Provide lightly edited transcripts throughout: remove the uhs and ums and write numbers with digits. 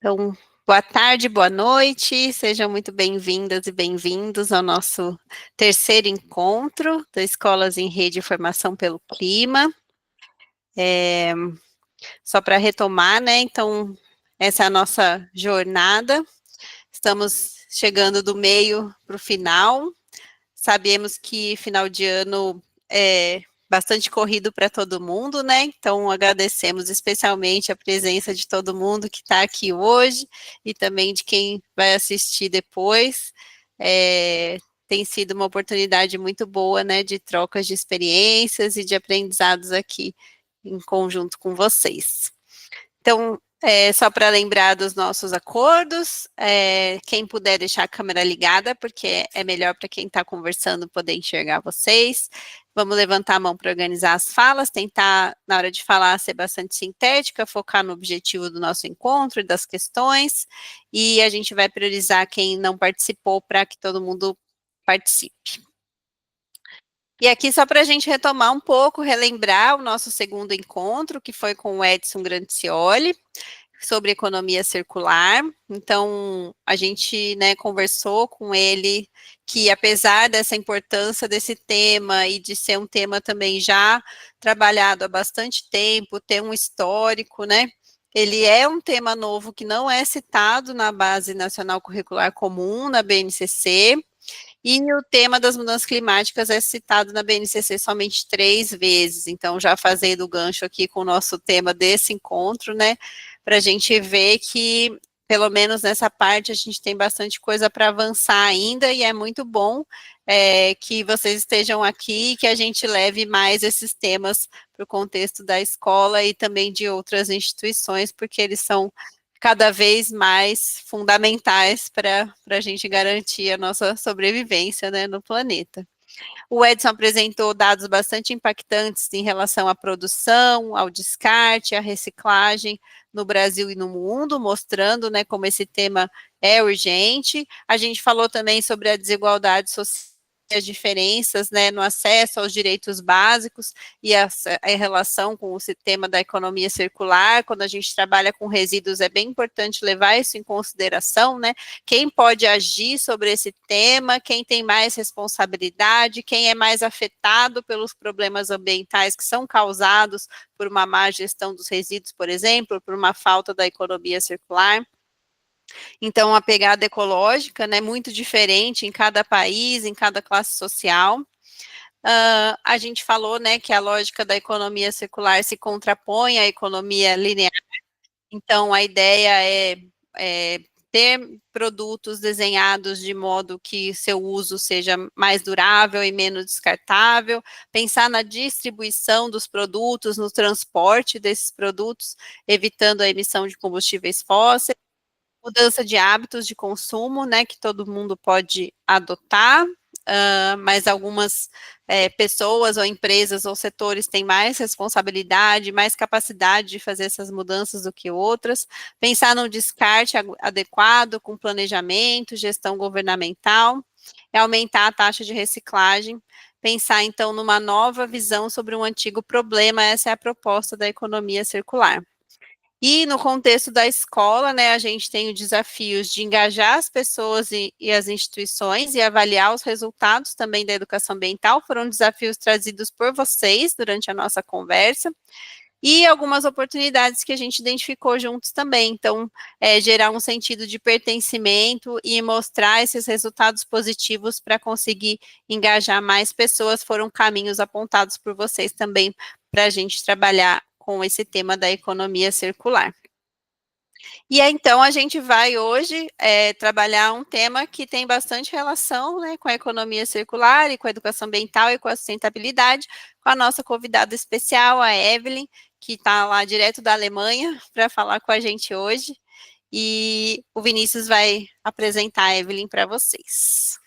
Então, boa tarde, boa noite, sejam muito bem-vindas e bem-vindos ao nosso terceiro encontro da Escolas em Rede e Formação pelo Clima. Só para retomar, né? Então, essa é a nossa jornada. Estamos chegando do meio para o final. Sabemos que final de ano é bastante corrido para todo mundo, né? Então, agradecemos especialmente a presença de todo mundo que está aqui hoje e também de quem vai assistir depois. Tem sido uma oportunidade muito boa, né, de trocas de experiências e de aprendizados aqui em conjunto com vocês. Então, só para lembrar dos nossos acordos, quem puder deixar a câmera ligada, porque é melhor para quem está conversando poder enxergar vocês. Vamos levantar a mão para organizar as falas, tentar, na hora de falar, ser bastante sintética, focar no objetivo do nosso encontro e das questões, e a gente vai priorizar quem não participou para que todo mundo participe. E aqui, só para a gente retomar um pouco, relembrar o nosso segundo encontro, que foi com o Edson Grancioli, sobre economia circular. Então, a gente, né, conversou com ele que, apesar dessa importância desse tema e de ser um tema também já trabalhado há bastante tempo, ter um histórico, né, ele é um tema novo que não é citado na Base Nacional Curricular Comum, na BNCC, e o tema das mudanças climáticas é citado na BNCC somente 3 vezes, então já fazendo o gancho aqui com o nosso tema desse encontro, né, para a gente ver que, pelo menos nessa parte, a gente tem bastante coisa para avançar ainda, e é muito bom que vocês estejam aqui e que a gente leve mais esses temas para o contexto da escola e também de outras instituições, porque eles são cada vez mais fundamentais para a gente garantir a nossa sobrevivência, né, no planeta. O Edson apresentou dados bastante impactantes em relação à produção, ao descarte, à reciclagem no Brasil e no mundo, mostrando, né, como esse tema é urgente. A gente falou também sobre a desigualdade social, as diferenças, né, no acesso aos direitos básicos e a relação com o tema da economia circular. Quando a gente trabalha com resíduos, é bem importante levar isso em consideração, né? Quem pode agir sobre esse tema, quem tem mais responsabilidade, quem é mais afetado pelos problemas ambientais que são causados por uma má gestão dos resíduos, por exemplo, por uma falta da economia circular. Então, a pegada ecológica, né, muito diferente em cada país, em cada classe social. A gente falou, né, que a lógica da economia circular se contrapõe à economia linear. Então, a ideia é ter produtos desenhados de modo que seu uso seja mais durável e menos descartável, pensar na distribuição dos produtos, no transporte desses produtos, evitando a emissão de combustíveis fósseis, mudança de hábitos de consumo, né, que todo mundo pode adotar, mas algumas pessoas ou empresas ou setores têm mais responsabilidade, mais capacidade de fazer essas mudanças do que outras, pensar no descarte adequado, com planejamento, gestão governamental, é aumentar a taxa de reciclagem, pensar então numa nova visão sobre um antigo problema, essa é a proposta da economia circular. E no contexto da escola, né, a gente tem os desafios de engajar as pessoas e as instituições e avaliar os resultados também da educação ambiental, foram desafios trazidos por vocês durante a nossa conversa, e algumas oportunidades que a gente identificou juntos também, então, gerar um sentido de pertencimento e mostrar esses resultados positivos para conseguir engajar mais pessoas, foram caminhos apontados por vocês também, para a gente trabalhar com esse tema da economia circular. E então a gente vai hoje trabalhar um tema que tem bastante relação, né, com a economia circular e com a educação ambiental e com a sustentabilidade, com a nossa convidada especial, a Evelyn, que está lá direto da Alemanha para falar com a gente hoje, e o Vinícius vai apresentar a Evelyn para vocês.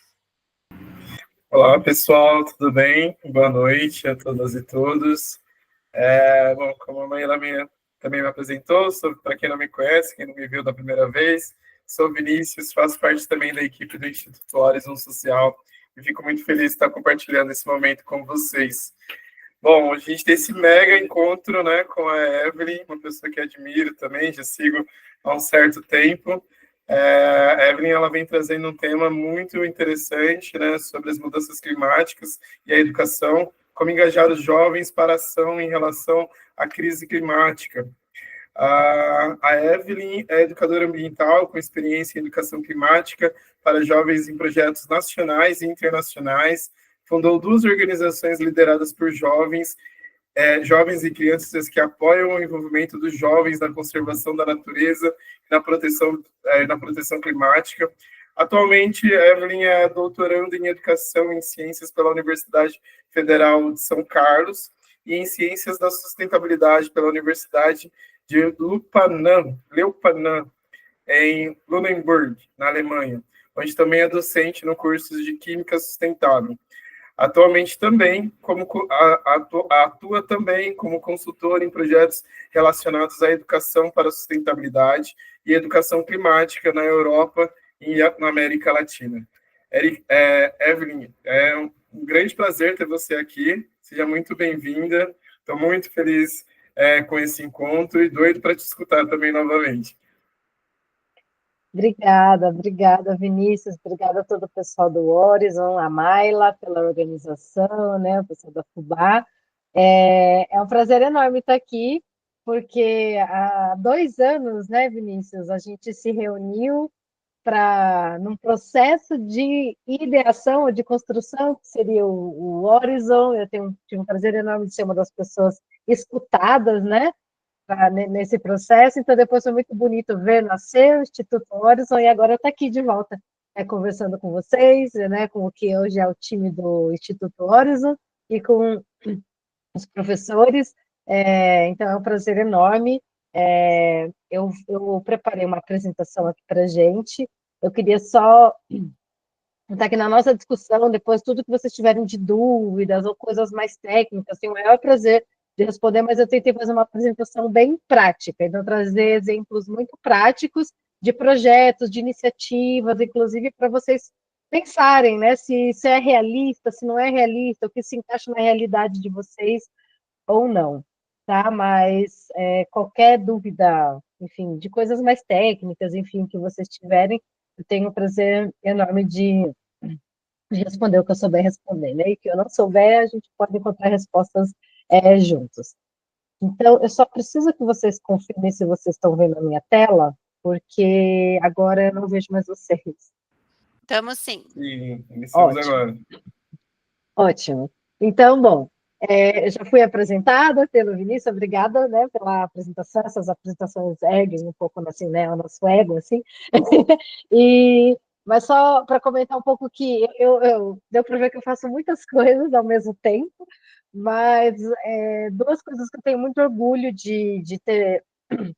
Olá, pessoal, tudo bem? Boa noite a todas e todos. Bom, como a Maíla também me apresentou, para quem não me conhece, quem não me viu da primeira vez, sou Vinícius, faço parte também da equipe do Instituto Horizon Social e fico muito feliz de estar compartilhando esse momento com vocês. Bom, a gente tem esse mega encontro, né, com a Evelyn, uma pessoa que admiro também, já sigo há um certo tempo. A Evelyn, ela vem trazendo um tema muito interessante, né, sobre as mudanças climáticas e a educação, como engajar os jovens para a ação em relação à crise climática. A Evelyn é educadora ambiental com experiência em educação climática para jovens em projetos nacionais e internacionais. Fundou duas organizações lideradas por jovens, jovens e crianças que apoiam o envolvimento dos jovens na conservação da natureza e na proteção climática. Atualmente, Evelyn é doutoranda em Educação em Ciências pela Universidade Federal de São Carlos e em Ciências da Sustentabilidade pela Universidade de Leupanã, em Lunenburg, na Alemanha, onde também é docente no curso de Química Sustentável. Atualmente também atua também como consultor em projetos relacionados à educação para a sustentabilidade e educação climática na Europa e na América Latina. Evelyn, é um grande prazer ter você aqui. Seja muito bem-vinda. Estou muito feliz com esse encontro e doido para te escutar também novamente. Obrigada, Vinícius, obrigada a todo o pessoal do Horizon, a Maila pela organização, né, o pessoal da FUBA. É um prazer enorme estar aqui, porque há 2 anos, né, Vinícius, a gente se reuniu num processo de ideação ou de construção, que seria o Horizon. Eu tive um prazer enorme de ser uma das pessoas escutadas, né, nesse processo. Então, depois foi muito bonito ver nascer o Instituto Horizon, e agora eu estou aqui de volta, conversando com vocês, né, com o que hoje é o time do Instituto Horizon, e com os professores. Então, é um prazer enorme. Eu preparei uma apresentação aqui para a gente. Eu queria só estar aqui na nossa discussão, depois tudo que vocês tiverem de dúvidas ou coisas mais técnicas, tenho o maior prazer de responder, mas eu tentei fazer uma apresentação bem prática, então trazer exemplos muito práticos de projetos, de iniciativas, inclusive para vocês pensarem, né, se é realista, se não é realista, o que se encaixa na realidade de vocês ou não, tá? Mas qualquer dúvida, enfim, de coisas mais técnicas, enfim, que vocês tiverem, eu tenho um prazer enorme de responder o que eu souber responder, né? E o que eu não souber, a gente pode encontrar respostas juntos. Então, eu só preciso que vocês confirmem se vocês estão vendo a minha tela, porque agora eu não vejo mais vocês. Estamos sim. Sim, iniciamos agora. Ótimo. Então, bom, eu já fui apresentada pelo Vinícius, obrigada, né, pela apresentação. Essas apresentações erguem um pouco, assim, né, o nosso ego, assim. Mas só para comentar um pouco que deu para ver que eu faço muitas coisas ao mesmo tempo, mas 2 coisas que eu tenho muito orgulho de ter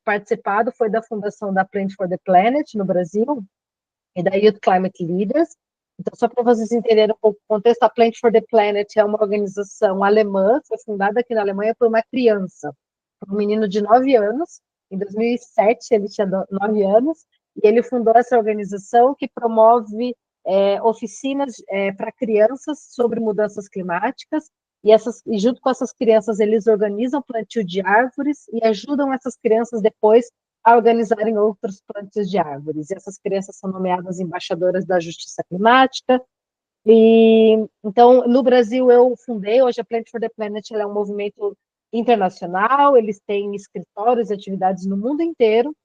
participado foi da fundação da Plant for the Planet no Brasil e da Youth Climate Leaders. Então, só para vocês entenderem um pouco o contexto, a Plant for the Planet é uma organização alemã, foi fundada aqui na Alemanha por uma criança, por um menino de 9 anos. Em 2007, ele tinha 9 anos, e ele fundou essa organização que promove oficinas para crianças sobre mudanças climáticas, e junto com essas crianças, eles organizam plantio de árvores e ajudam essas crianças depois a organizarem outros plantios de árvores. E essas crianças são nomeadas embaixadoras da justiça climática. E então, no Brasil, eu fundei, hoje a Plant for the Planet é um movimento internacional, eles têm escritórios e atividades no mundo inteiro,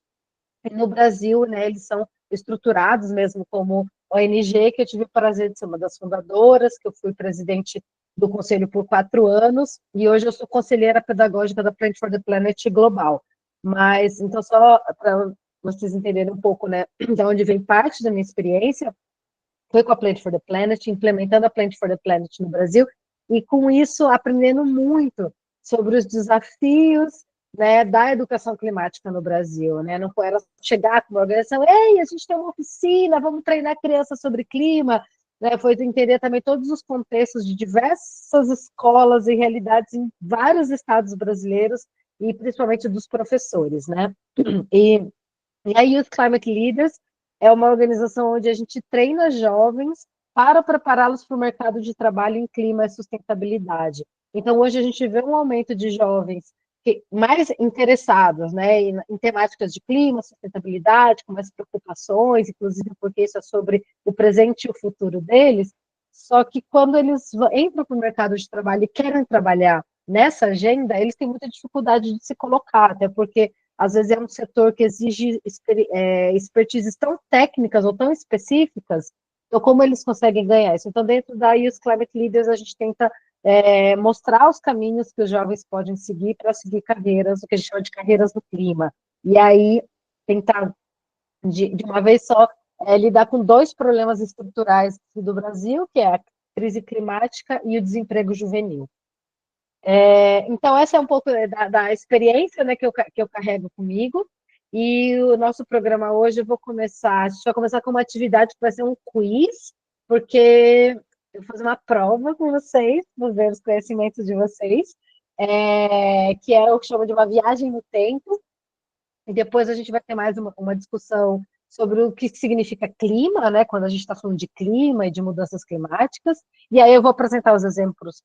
e no Brasil, né, eles são estruturados mesmo como ONG, que eu tive o prazer de ser uma das fundadoras, que eu fui presidente do conselho por 4 anos, e hoje eu sou conselheira pedagógica da Plant for the Planet Global. Mas, então, só para vocês entenderem um pouco, né, de onde vem parte da minha experiência, foi com a Plant for the Planet, implementando a Plant for the Planet no Brasil, e com isso aprendendo muito sobre os desafios, né, da educação climática no Brasil, né? Não era chegar com uma organização, ei, a gente tem uma oficina, vamos treinar crianças sobre clima, né? Foi entender também todos os contextos de diversas escolas e realidades em vários estados brasileiros, e principalmente dos professores, né? E a Youth Climate Leaders é uma organização onde a gente treina jovens para prepará-los para o mercado de trabalho em clima e sustentabilidade. Então, hoje a gente vê um aumento de jovens mais interessados, né, em temáticas de clima, sustentabilidade, com mais preocupações, inclusive porque isso é sobre o presente e o futuro deles. Só que quando eles entram para o mercado de trabalho e querem trabalhar nessa agenda, eles têm muita dificuldade de se colocar, até porque às vezes é um setor que exige expertises tão técnicas ou tão específicas, então como eles conseguem ganhar isso? Então, dentro da Youth Climate Leaders, a gente tenta mostrar os caminhos que os jovens podem seguir para seguir carreiras, o que a gente chama de carreiras no clima. E aí, tentar, de uma vez só, lidar com dois problemas estruturais do Brasil, que é a crise climática e o desemprego juvenil. Então, essa é um pouco da experiência, né, que eu carrego comigo. E o nosso programa hoje, a gente vai começar com uma atividade que vai ser um quiz, porque eu vou fazer uma prova com vocês, vou ver os conhecimentos de vocês, que é o que chama de uma viagem no tempo. E depois a gente vai ter mais uma discussão sobre o que significa clima, né, quando a gente está falando de clima e de mudanças climáticas. E aí eu vou apresentar os exemplos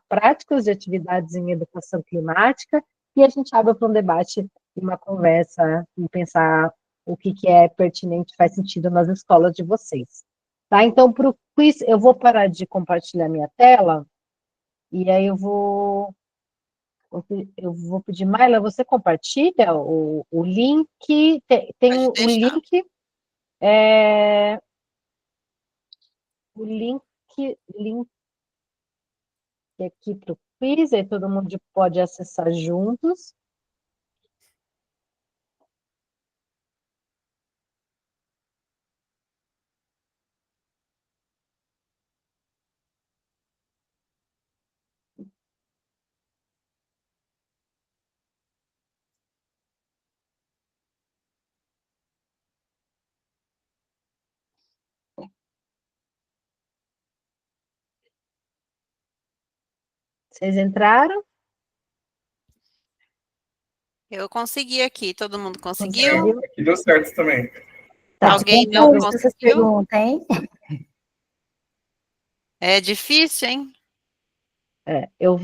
práticos de atividades em educação climática, e a gente abre para um debate e uma conversa e pensar o que é pertinente, faz sentido nas escolas de vocês. Tá? Então, para o quiz, eu vou parar de compartilhar minha tela, e aí eu vou pedir, Maila, você compartilha o link, tem Pode o deixar. link aqui para o quiz, aí todo mundo pode acessar juntos. Vocês entraram? Eu consegui aqui, todo mundo conseguiu? Conseguiu? Aqui deu certo também. Tá Alguém não confuso essas conseguiu? perguntas, hein? É difícil, hein? Eu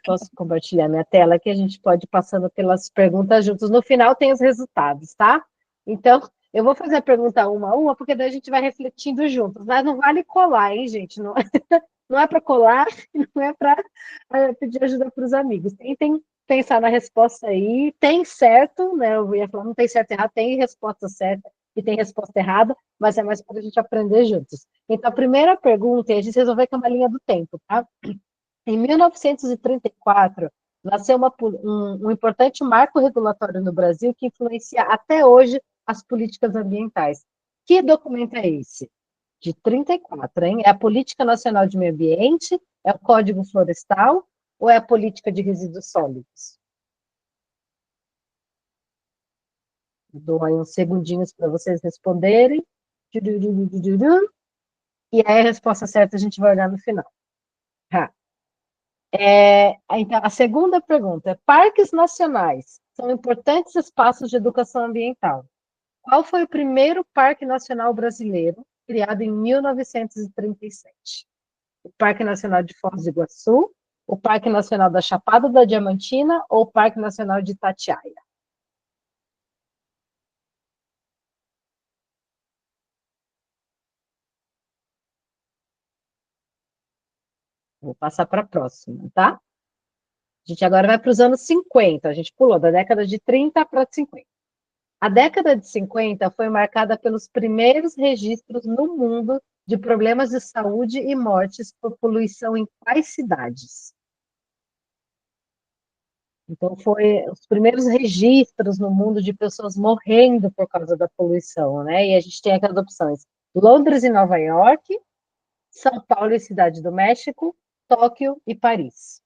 posso compartilhar minha tela que a gente pode ir passando pelas perguntas juntos. No final tem os resultados, tá? Então, eu vou fazer a pergunta uma a uma, porque daí a gente vai refletindo juntos. Mas não vale colar, hein, gente? Não, não é para colar, não é para pedir ajuda para os amigos. Tentem pensar na resposta aí. Tem certo, né? Eu ia falar, não tem certo e errado, tem resposta certa e tem resposta errada, mas é mais para a gente aprender juntos. Então, a primeira pergunta, e a gente resolveu que é uma linha do tempo, tá? Em 1934, nasceu um importante marco regulatório no Brasil que influencia até hoje as políticas ambientais. Que documento é esse? De 34, hein? É a Política Nacional de Meio Ambiente? É o Código Florestal? Ou é a Política de Resíduos Sólidos? Dou aí uns segundinhos para vocês responderem. E aí a resposta certa a gente vai olhar no final. Então, a segunda pergunta é: parques nacionais são importantes espaços de educação ambiental. Qual foi o primeiro parque nacional brasileiro criado em 1937? O Parque Nacional de Foz do Iguaçu, o Parque Nacional da Chapada da Diamantina ou o Parque Nacional de Itatiaia? Vou passar para a próxima, tá? A gente agora vai para os anos 50, a gente pulou da década de 30 para 50. A década de 50 foi marcada pelos primeiros registros no mundo de problemas de saúde e mortes por poluição em quais cidades? Então, foi os primeiros registros no mundo de pessoas morrendo por causa da poluição, né? E a gente tem aquelas opções: Londres e Nova York, São Paulo e Cidade do México, Tóquio e Paris.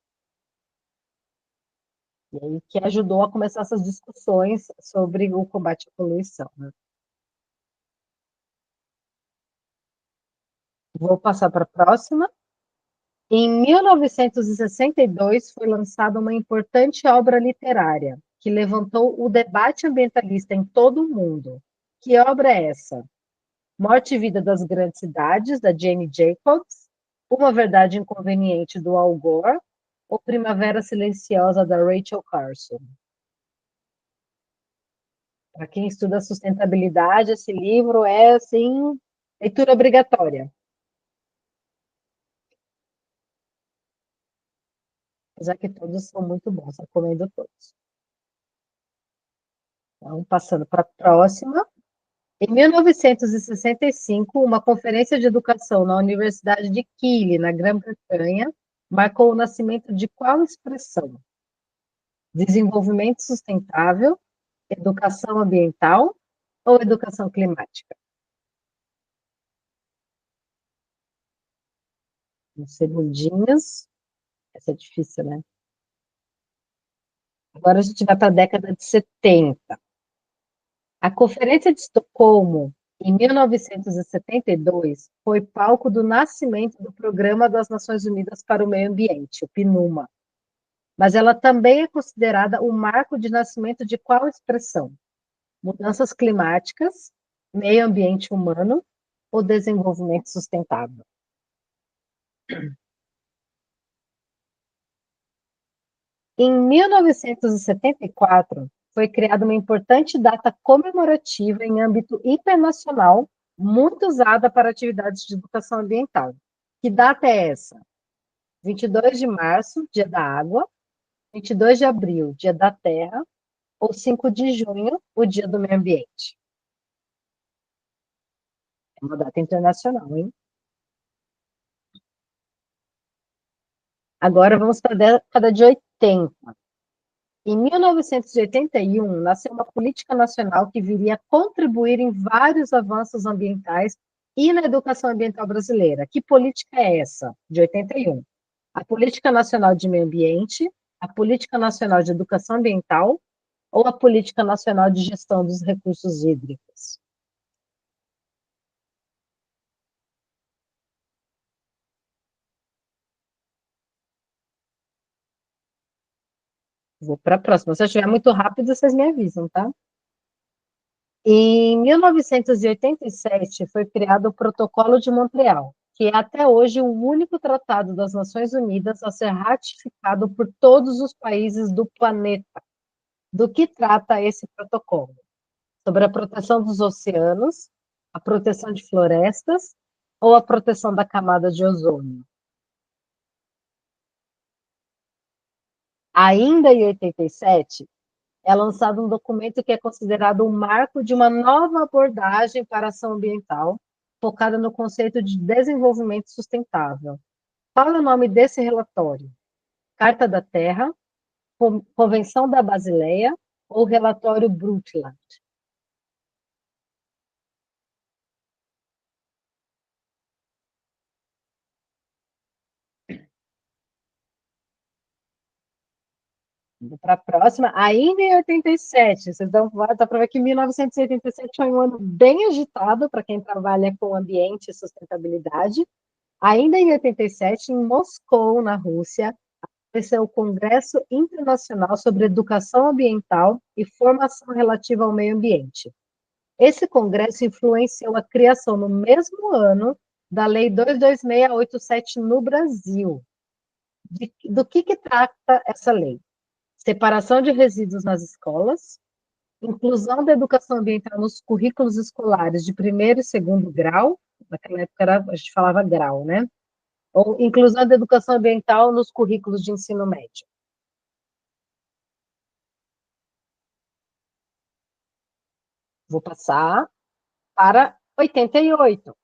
E aí que ajudou a começar essas discussões sobre o combate à poluição, né? Vou passar para a próxima. Em 1962, foi lançada uma importante obra literária que levantou o debate ambientalista em todo o mundo. Que obra é essa? Morte e Vida das Grandes Cidades, da Jane Jacobs, Uma Verdade Inconveniente, do Al Gore, ou Primavera Silenciosa, da Rachel Carson? Para quem estuda sustentabilidade, esse livro é, assim, leitura obrigatória. Apesar que todos são muito bons, recomendo todos. Então, passando para a próxima. Em 1965, uma conferência de educação na Universidade de Keele, na Grã-Bretanha, marcou o nascimento de qual expressão? Desenvolvimento sustentável, educação ambiental ou educação climática? Uns segundinhos. Essa é difícil, né? Agora a gente vai para a década de 70. A Conferência de Estocolmo, em 1972, foi palco do nascimento do Programa das Nações Unidas para o Meio Ambiente, o PNUMA. Mas ela também é considerada o marco de nascimento de qual expressão? Mudanças climáticas, meio ambiente humano ou desenvolvimento sustentável? Em 1974, foi criada uma importante data comemorativa em âmbito internacional, muito usada para atividades de educação ambiental. Que data é essa? 22 de março, Dia da Água, 22 de abril, Dia da Terra, ou 5 de junho, o Dia do Meio Ambiente? É uma data internacional, hein? Agora vamos para a década de 80. Em 1981, nasceu uma política nacional que viria a contribuir em vários avanços ambientais e na educação ambiental brasileira. Que política é essa, de 81? A Política Nacional de Meio Ambiente, a Política Nacional de Educação Ambiental ou a Política Nacional de Gestão dos Recursos Hídricos? Vou para a próxima. Se eu estiver muito rápido, vocês me avisam, tá? Em 1987, foi criado o Protocolo de Montreal, que é até hoje o único tratado das Nações Unidas a ser ratificado por todos os países do planeta. Do que trata esse protocolo? Sobre a proteção dos oceanos, a proteção de florestas ou a proteção da camada de ozônio? Ainda em 87, é lançado um documento que é considerado um marco de uma nova abordagem para a ação ambiental, focada no conceito de desenvolvimento sustentável. Qual é o nome desse relatório? Carta da Terra, Convenção da Basileia ou Relatório Brundtland? Para a próxima, ainda em 87, vocês dá para ver que 1987 foi um ano bem agitado para quem trabalha com ambiente e sustentabilidade. Ainda em 87, em Moscou, na Rússia, aconteceu o Congresso Internacional sobre Educação Ambiental e Formação Relativa ao Meio Ambiente. Esse congresso influenciou a criação, no mesmo ano, da Lei 22687 no Brasil. Do que trata essa lei? Separação de resíduos nas escolas, inclusão da educação ambiental nos currículos escolares de primeiro e segundo grau, naquela época a gente falava grau, né? Ou inclusão da educação ambiental nos currículos de ensino médio. Vou passar para 88.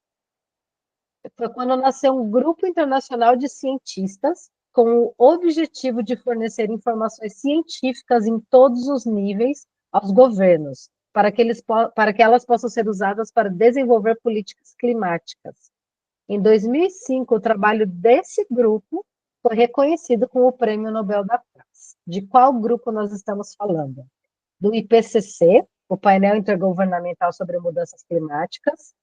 Foi quando nasceu um grupo internacional de cientistas com o objetivo de fornecer informações científicas em todos os níveis aos governos, para que elas possam ser usadas para desenvolver políticas climáticas. Em 2005, o trabalho desse grupo foi reconhecido com o Prêmio Nobel da Paz. De qual grupo nós estamos falando? Do IPCC, o Painel Intergovernamental sobre Mudanças Climáticas,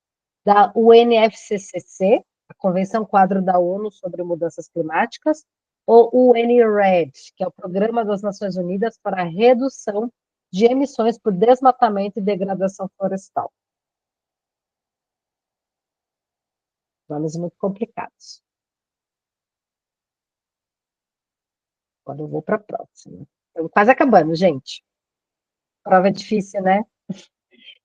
da UNFCCC, a Convenção Quadro da ONU sobre Mudanças Climáticas, ou o UNRED, que é o Programa das Nações Unidas para a Redução de Emissões por Desmatamento e Degradação Florestal. Nomes muito complicados. Agora eu vou para a próxima. Estamos quase acabando, gente. Prova difícil, né?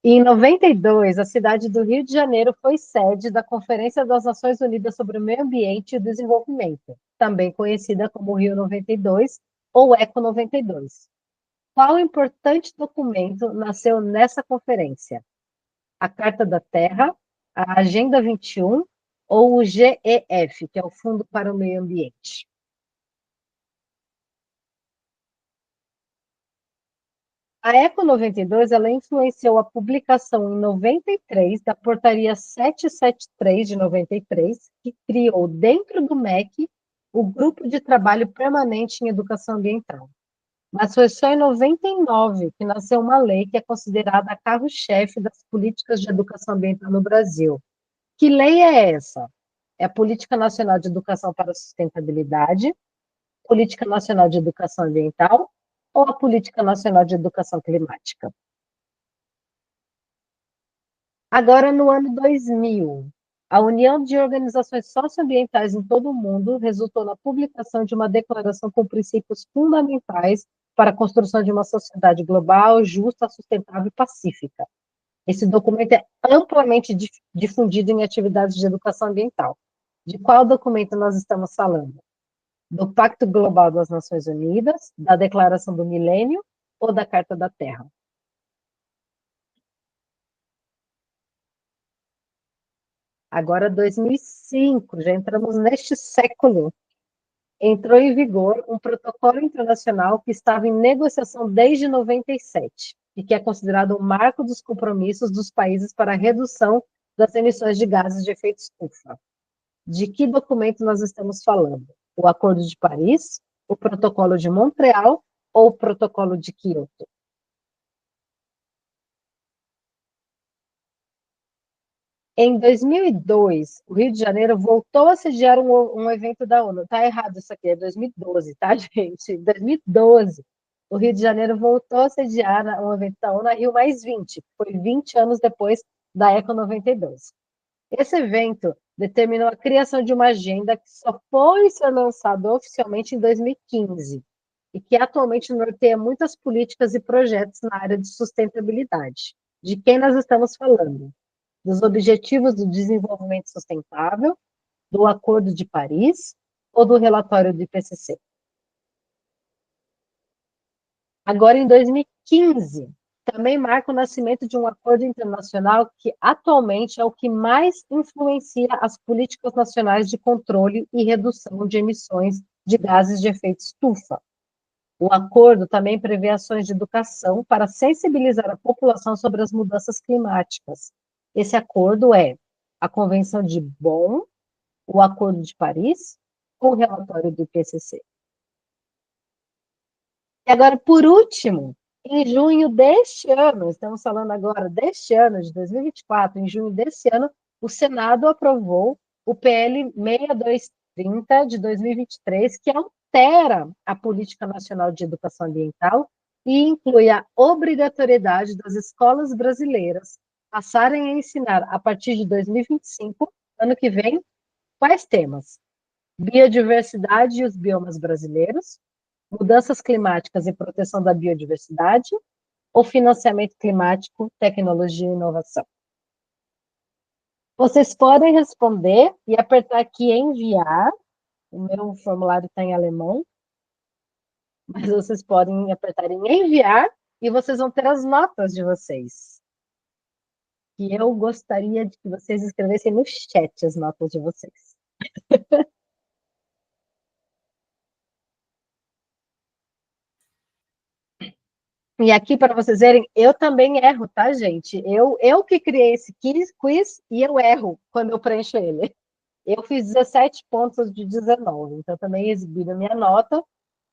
Em 92, a cidade do Rio de Janeiro foi sede da Conferência das Nações Unidas sobre o Meio Ambiente e o Desenvolvimento, também conhecida como Rio 92 ou Eco 92. Qual importante documento nasceu nessa conferência? A Carta da Terra, a Agenda 21 ou o GEF, que é o Fundo para o Meio Ambiente? A Eco 92, ela influenciou a publicação em 93 da Portaria 773 de 93, que criou dentro do MEC o Grupo de Trabalho Permanente em Educação Ambiental. Mas foi só em 99 que nasceu uma lei que é considerada a carro-chefe das políticas de educação ambiental no Brasil. Que lei é essa? É a Política Nacional de Educação para a Sustentabilidade, Política Nacional de Educação Ambiental ou a Política Nacional de Educação Climática? Agora, no ano 2000, a União de Organizações Socioambientais em todo o mundo resultou na publicação de uma declaração com princípios fundamentais para a construção de uma sociedade global, justa, sustentável e pacífica. Esse documento é amplamente difundido em atividades de educação ambiental. De qual documento nós estamos falando? Do Pacto Global das Nações Unidas, da Declaração do Milênio ou da Carta da Terra? Agora, 2005, já entramos neste século. Entrou em vigor um protocolo internacional que estava em negociação desde 97 e que é considerado o marco dos compromissos dos países para a redução das emissões de gases de efeito estufa. De que documento nós estamos falando? O Acordo de Paris, o Protocolo de Montreal ou o Protocolo de Quioto? Em 2002, o Rio de Janeiro voltou a sediar um evento da ONU. Está errado isso aqui, é 2012, tá, gente? 2012. O Rio de Janeiro voltou a sediar um evento da ONU, a Rio +20, foi 20 anos depois da Eco 92. Esse evento determinou a criação de uma agenda que só foi ser lançada oficialmente em 2015 e que atualmente norteia muitas políticas e projetos na área de sustentabilidade. De quem nós estamos falando? Dos Objetivos do Desenvolvimento Sustentável, do Acordo de Paris ou do relatório do IPCC? Agora, em 2015, também marca o nascimento de um acordo internacional que atualmente é o que mais influencia as políticas nacionais de controle e redução de emissões de gases de efeito estufa. O acordo também prevê ações de educação para sensibilizar a população sobre as mudanças climáticas. Esse acordo é a Convenção de Bonn, o Acordo de Paris ou o relatório do IPCC. E agora, por último, em junho deste ano, estamos falando agora deste ano, de 2024, em junho desse ano, o Senado aprovou o PL 6230 de 2023, que altera a Política Nacional de Educação Ambiental e inclui a obrigatoriedade das escolas brasileiras passarem a ensinar, a partir de 2025, ano que vem, quais temas? Biodiversidade e os biomas brasileiros, mudanças climáticas e proteção da biodiversidade, ou financiamento climático, tecnologia e inovação? Vocês podem responder e apertar aqui em enviar. O meu formulário está em alemão, mas vocês podem apertar em enviar e vocês vão ter as notas de vocês. E eu gostaria de que vocês escrevessem no chat as notas de vocês. E aqui, para vocês verem, eu também erro, tá, gente? Eu que criei esse quiz e eu erro quando eu preencho ele. Eu fiz 17 pontos de 19, então também exibi a minha nota.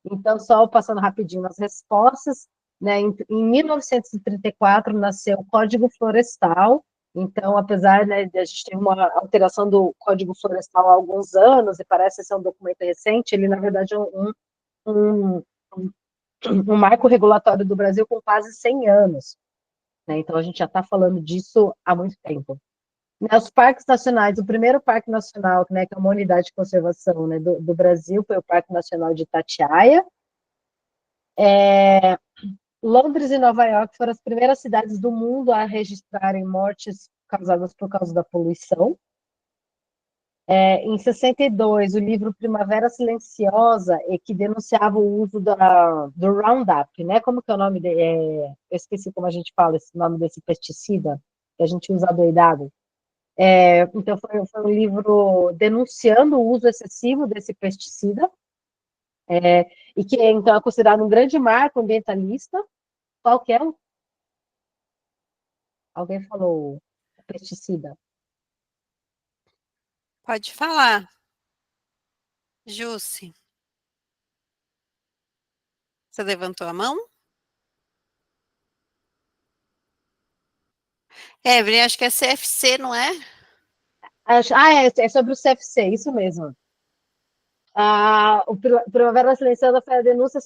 Então, só passando rapidinho nas respostas, né? Em 1934 nasceu o Código Florestal. Então, apesar, né, de a gente ter uma alteração do Código Florestal há alguns anos, e parece ser um documento recente, ele, na verdade, é um, um marco regulatório do Brasil com quase 100 anos. Né? Então, a gente já está falando disso há muito tempo. Os parques nacionais, o primeiro parque nacional, né, que é uma unidade de conservação, né, do Brasil, foi o Parque Nacional de Itatiaia, Londres e Nova York foram as primeiras cidades do mundo a registrarem mortes causadas por causa da poluição. Em 62, o livro Primavera Silenciosa, que denunciava o uso do Roundup, né? Como que é o nome eu esqueci como a gente fala esse nome desse pesticida que a gente usa adoidado. Então, foi um livro denunciando o uso excessivo desse pesticida, e que então é considerado um grande marco ambientalista. Qual que é? Alguém falou pesticida. Pode falar, Jussi. Você levantou a mão? Evelyn, acho que é CFC, não é? É sobre o CFC, isso mesmo. O Primavera Silenciosa foi a denúncia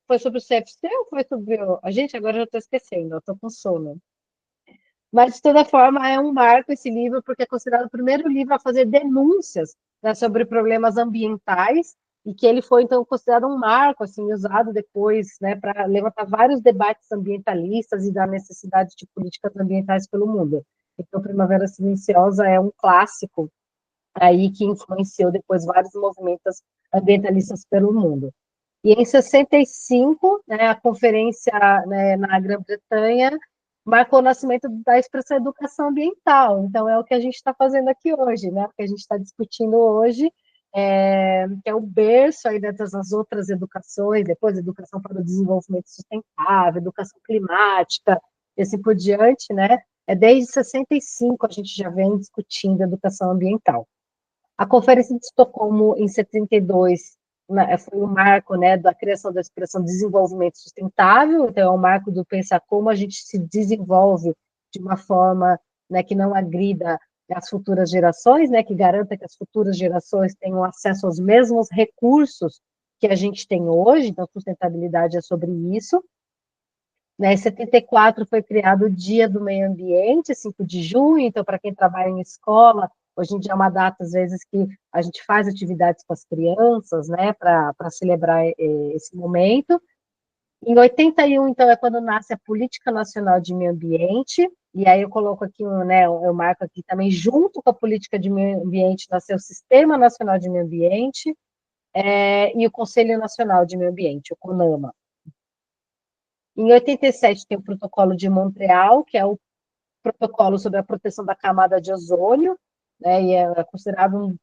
foi sobre o CFC ou foi sobre a gente? Agora eu já estou esquecendo, eu estou com sono. Mas, de toda forma, é um marco esse livro, porque é considerado o primeiro livro a fazer denúncias, né, sobre problemas ambientais, e que ele foi, então, considerado um marco, assim, usado depois, né, para levantar vários debates ambientalistas e da necessidade de políticas ambientais pelo mundo. Então, Primavera Silenciosa é um clássico aí que influenciou depois vários movimentos ambientalistas pelo mundo. E em 65, né, a conferência, né, na Grã-Bretanha marcou o nascimento da expressão educação ambiental. Então, é o que a gente está fazendo aqui hoje, né? O que a gente está discutindo hoje, que é o berço aí dessas outras educações, depois educação para o desenvolvimento sustentável, educação climática, e assim por diante, né? Desde 65 a gente já vem discutindo educação ambiental. A Conferência de Estocolmo, em 72, né, foi o marco, né, da criação da expressão desenvolvimento sustentável, então é o marco do pensar como a gente se desenvolve de uma forma, né, que não agrida as futuras gerações, né, que garanta que as futuras gerações tenham acesso aos mesmos recursos que a gente tem hoje, então sustentabilidade é sobre isso. Né, em 74 foi criado o Dia do Meio Ambiente, 5 de junho, então para quem trabalha em escola, hoje em dia é uma data, às vezes, que a gente faz atividades com as crianças, né, para celebrar esse momento. Em 81, então, é quando nasce a Política Nacional de Meio Ambiente, e aí eu coloco aqui, né, eu marco aqui também, junto com a Política de Meio Ambiente, nasceu o Sistema Nacional de Meio Ambiente, e o Conselho Nacional de Meio Ambiente, o CONAMA. Em 87 tem o Protocolo de Montreal, que é o protocolo sobre a proteção da camada de ozônio, né, e é considerado um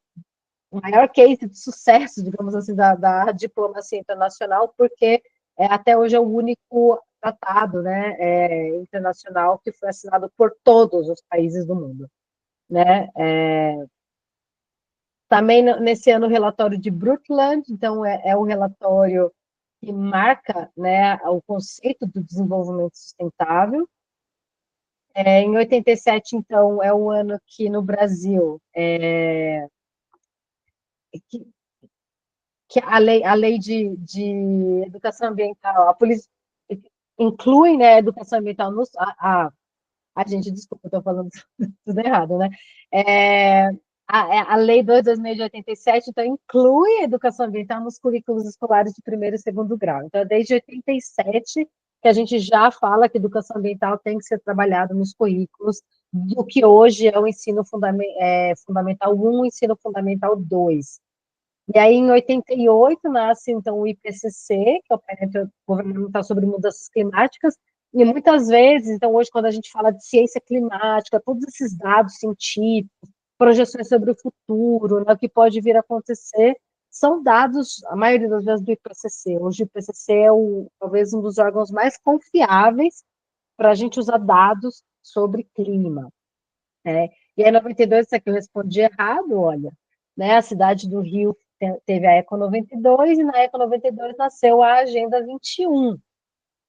maior case de sucesso, digamos assim, da diplomacia internacional, porque até hoje é o único tratado, né, internacional que foi assinado por todos os países do mundo. Né? Também nesse ano o relatório de Brundtland, então é um relatório que marca, né, o conceito do desenvolvimento sustentável. Em 87, então, é o ano que no Brasil que, que a lei de educação ambiental, a polícia inclui, né, a educação ambiental nos... gente, desculpa, estou falando tudo errado, né? A Lei 2.26 de 87, então, inclui a educação ambiental nos currículos escolares de primeiro e segundo grau. Então, é desde 87 que a gente já fala que educação ambiental tem que ser trabalhado nos currículos do que hoje é o ensino fundamental 1 e ensino fundamental 2. E aí, em 88, nasce, então, o IPCC, que é o painel governamental sobre mudanças climáticas, e muitas vezes, então, hoje, quando a gente fala de ciência climática, todos esses dados científicos, projeções sobre o futuro, né, o que pode vir a acontecer, são dados, a maioria das vezes, do IPCC. Hoje, o IPCC é talvez um dos órgãos mais confiáveis para a gente usar dados sobre clima. Né? E aí, em 92, isso aqui eu respondi errado, olha, né, a cidade do Rio teve a Eco 92, e na Eco 92 nasceu a Agenda 21,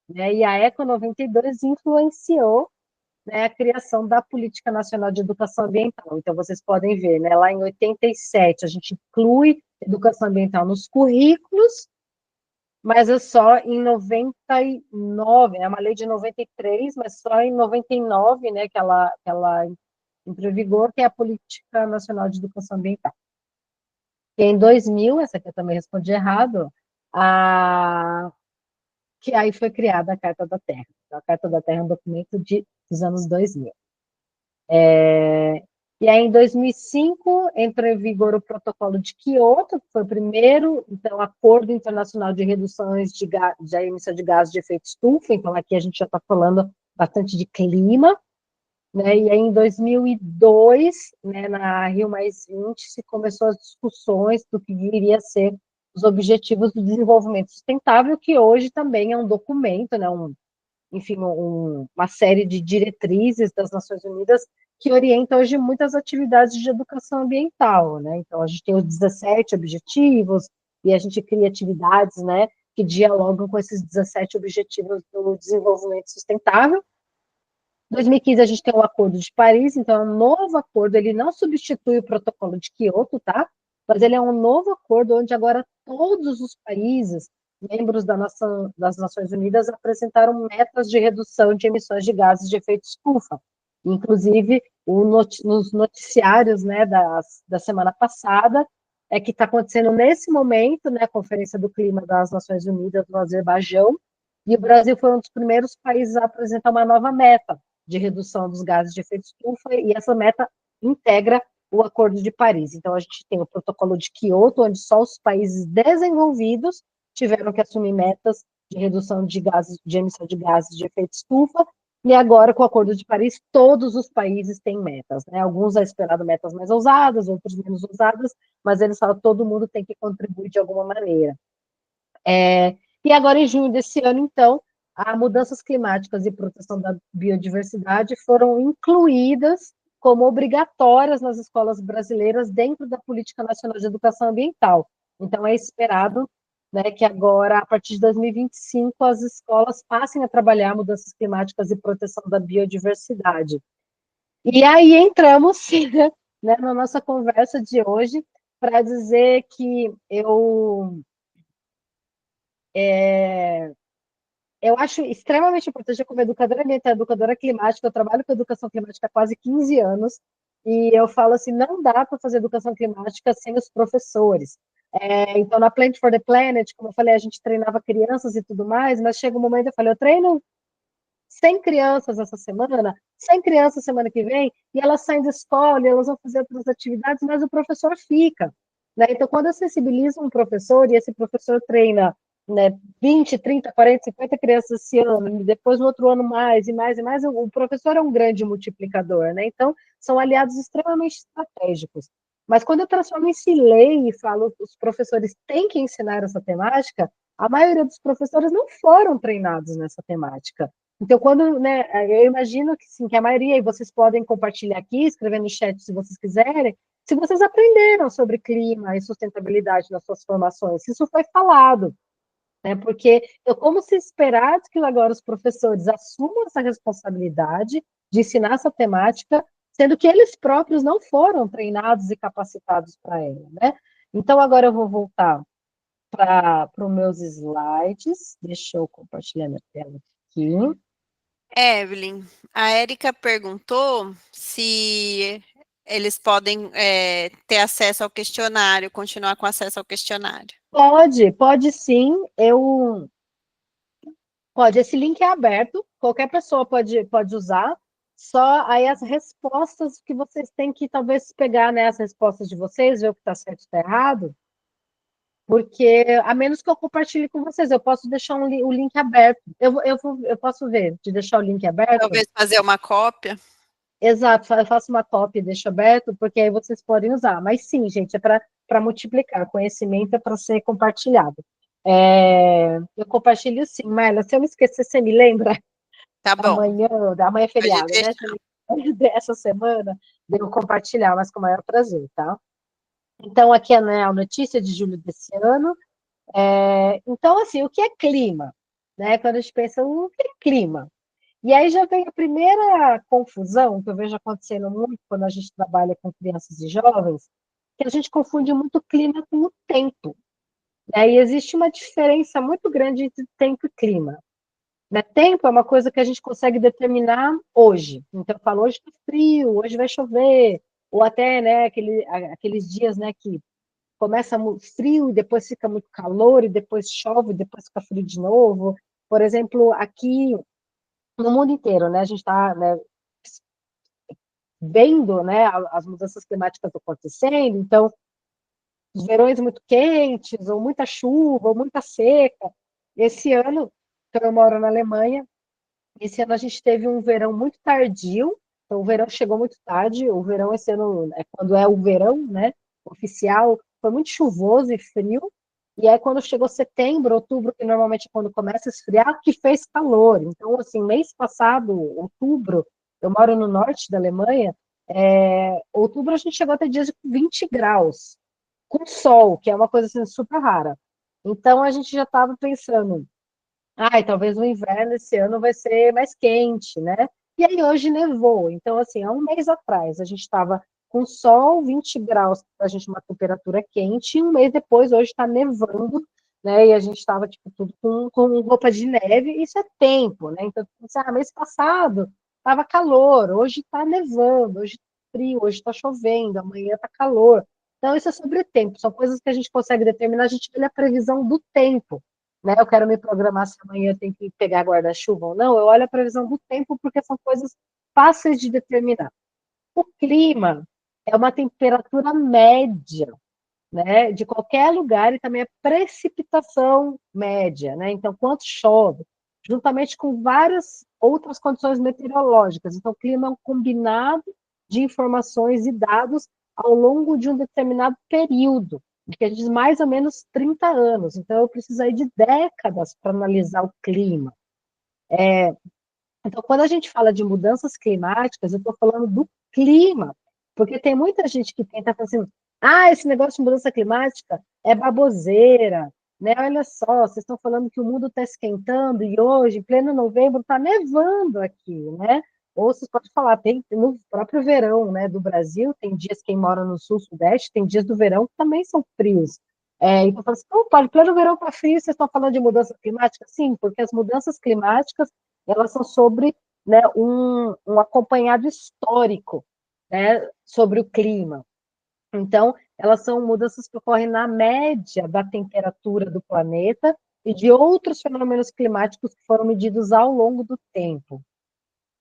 né, e a Eco 92 influenciou, né, a criação da Política Nacional de Educação Ambiental. Então, vocês podem ver, né, lá em 87, a gente inclui educação ambiental nos currículos, mas é só em 99, é uma lei de 93, mas só em 99, né, que ela entrou em vigor, que é a Política Nacional de Educação Ambiental. E em 2000, essa aqui eu também respondi errado, que aí foi criada a Carta da Terra. Então, a Carta da Terra é um documento dos anos 2000. E aí, em 2005, entrou em vigor o Protocolo de Quioto, que foi o primeiro, então, acordo internacional de reduções de emissão de gases de efeito estufa. Então, aqui a gente já está falando bastante de clima, né? E aí, em 2002, né, na Rio+20, se começou as discussões do que iria ser os Objetivos do Desenvolvimento Sustentável, que hoje também é um documento, né, enfim, uma série de diretrizes das Nações Unidas que orienta hoje muitas atividades de educação ambiental, né? Então, a gente tem os 17 objetivos e a gente cria atividades, né, que dialogam com esses 17 objetivos do desenvolvimento sustentável. Em 2015, a gente tem o Acordo de Paris, então é um novo acordo, ele não substitui o Protocolo de Quioto, tá? Mas ele é um novo acordo onde agora todos os países membros das Nações Unidas apresentaram metas de redução de emissões de gases de efeito estufa. Inclusive, nos noticiários, né, da semana passada, é que está acontecendo nesse momento, né, a Conferência do Clima das Nações Unidas no Azerbaijão, e o Brasil foi um dos primeiros países a apresentar uma nova meta de redução dos gases de efeito estufa, e essa meta integra o Acordo de Paris. Então, a gente tem o Protocolo de Quioto, onde só os países desenvolvidos tiveram que assumir metas de redução de emissão de gases de efeito estufa, e agora, com o Acordo de Paris, todos os países têm metas, né? Alguns já esperado metas mais ousadas, outros menos ousadas, mas eles falam que todo mundo tem que contribuir de alguma maneira. E agora, em junho desse ano, então, as mudanças climáticas e proteção da biodiversidade foram incluídas como obrigatórias nas escolas brasileiras dentro da Política Nacional de Educação Ambiental. Então, é esperado, né, que agora, a partir de 2025, as escolas passem a trabalhar mudanças climáticas e proteção da biodiversidade. E aí entramos, né, na nossa conversa de hoje para dizer que eu acho extremamente importante, como educadora ambiental, educadora climática, eu trabalho com educação climática há quase 15 anos, e eu falo assim, não dá para fazer educação climática sem os professores. Então, na Plant for the Planet, como eu falei, a gente treinava crianças e tudo mais, mas chega um momento, eu falei, eu treino 100 crianças essa semana, 100 crianças semana que vem, e elas saem da escola, e elas vão fazer outras atividades, mas o professor fica. Né? Então, quando eu sensibilizo um professor, e esse professor treina, né, 20, 30, 40, 50 crianças esse ano, e depois no outro ano mais, e mais, e mais, o professor é um grande multiplicador. Né? Então, são aliados extremamente estratégicos. Mas quando eu transformo isso em lei e falo que os professores têm que ensinar essa temática, a maioria dos professores não foram treinados nessa temática. Então, quando, né, eu imagino que sim, que a maioria, e vocês podem compartilhar aqui, escrever no chat se vocês quiserem, se vocês aprenderam sobre clima e sustentabilidade nas suas formações, se isso foi falado, né, porque como se esperar que agora os professores assumam essa responsabilidade de ensinar essa temática, sendo que eles próprios não foram treinados e capacitados para ela, né? Então, agora eu vou voltar para os meus slides, deixa eu compartilhar minha tela aqui. Evelyn, a Érica perguntou se eles podem ter acesso ao questionário, continuar com acesso ao questionário. Pode sim. Pode, esse link é aberto, qualquer pessoa pode usar, só aí as respostas que vocês têm que talvez pegar, né, as respostas de vocês, ver o que está certo e está errado, porque a menos que eu compartilhe com vocês, eu posso deixar o link aberto. Eu posso ver, de deixar o link aberto. Talvez fazer uma cópia. Exato, eu faço uma cópia e deixo aberto, porque aí vocês podem usar. Mas sim, gente, é para multiplicar. Conhecimento é para ser compartilhado. Eu compartilho sim, Marla. Se eu me esquecer, você me lembra? Tá bom. Amanhã é feriado, né? Essa semana, devo compartilhar, mas com o maior prazer, tá? Então, aqui é, né, a notícia de julho desse ano. Então, assim, o que é clima? Né? Quando a gente pensa, o que é clima? E aí já vem a primeira confusão que eu vejo acontecendo muito quando a gente trabalha com crianças e jovens, que a gente confunde muito o clima com o tempo. Né? E existe uma diferença muito grande entre tempo e clima. Né? Tempo é uma coisa que a gente consegue determinar hoje. Então, eu falo, hoje está frio, hoje vai chover, ou até, né, aqueles dias, né, que começa muito frio e depois fica muito calor, e depois chove, e depois fica frio de novo. por exemplo, aqui no mundo inteiro, né, a gente está, né, vendo, né, as mudanças climáticas acontecendo, então, os verões muito quentes, ou muita chuva, ou muita seca. Esse ano, então eu moro na Alemanha, esse ano a gente teve um verão muito tardio, então o verão chegou muito tarde, o verão esse ano, quando é o verão, né, oficial, foi muito chuvoso e frio, e aí quando chegou setembro, outubro, que normalmente é quando começa a esfriar, que fez calor. Então, assim, mês passado, outubro, eu moro no norte da Alemanha, outubro a gente chegou até dias de 20 graus, com sol, que é uma coisa assim, super rara. Então a gente já estava pensando, ai, talvez o inverno esse ano vai ser mais quente, né? E aí hoje nevou. Então, assim, há um mês atrás a gente estava com sol, 20 graus, para a gente uma temperatura quente, e um mês depois, hoje está nevando, né? E a gente estava, tipo, tudo com roupa de neve, isso é tempo, né? Então, assim, mês passado estava calor, hoje está nevando, hoje está frio, hoje está chovendo, amanhã está calor. Então, isso é sobre o tempo, são coisas que a gente consegue determinar, a gente olha a previsão do tempo, né? Eu quero me programar se amanhã tem que pegar guarda-chuva ou não, eu olho a previsão do tempo porque são coisas fáceis de determinar. O clima é uma temperatura média, né, de qualquer lugar e também a precipitação média, né? Então, quanto chove, juntamente com várias outras condições meteorológicas. Então, o clima é um combinado de informações e dados ao longo de um determinado período, que a gente diz mais ou menos 30 anos. Então, eu preciso aí de décadas para analisar o clima. Então, quando a gente fala de mudanças climáticas, eu estou falando do clima, porque tem muita gente que tenta falar assim, esse negócio de mudança climática é baboseira, né? Olha só, vocês estão falando que o mundo está esquentando e hoje, em pleno novembro, está nevando aqui, né? Ou vocês podem falar, tem no próprio verão, né, do Brasil, tem dias quem mora no sul, sudeste, tem dias do verão que também são frios. Então, fala assim, opa, em pleno verão está frio, vocês estão falando de mudança climática? Sim, porque as mudanças climáticas elas são sobre, né, um acompanhado histórico, né, sobre o clima. Então, elas são mudanças que ocorrem na média da temperatura do planeta e de outros fenômenos climáticos que foram medidos ao longo do tempo.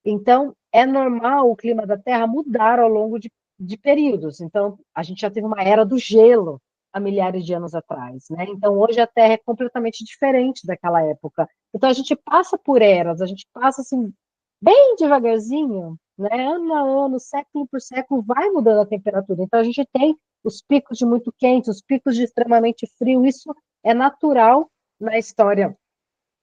Então, é normal o clima da Terra mudar ao longo de períodos. Então, a gente já teve uma era do gelo há milhares de anos atrás, né? Então, hoje a Terra é completamente diferente daquela época. Então, a gente passa por eras, a gente passa assim, bem devagarzinho, né? Ano a ano, século por século, vai mudando a temperatura. Então, a gente tem os picos de muito quente, os picos de extremamente frio, isso é natural na história,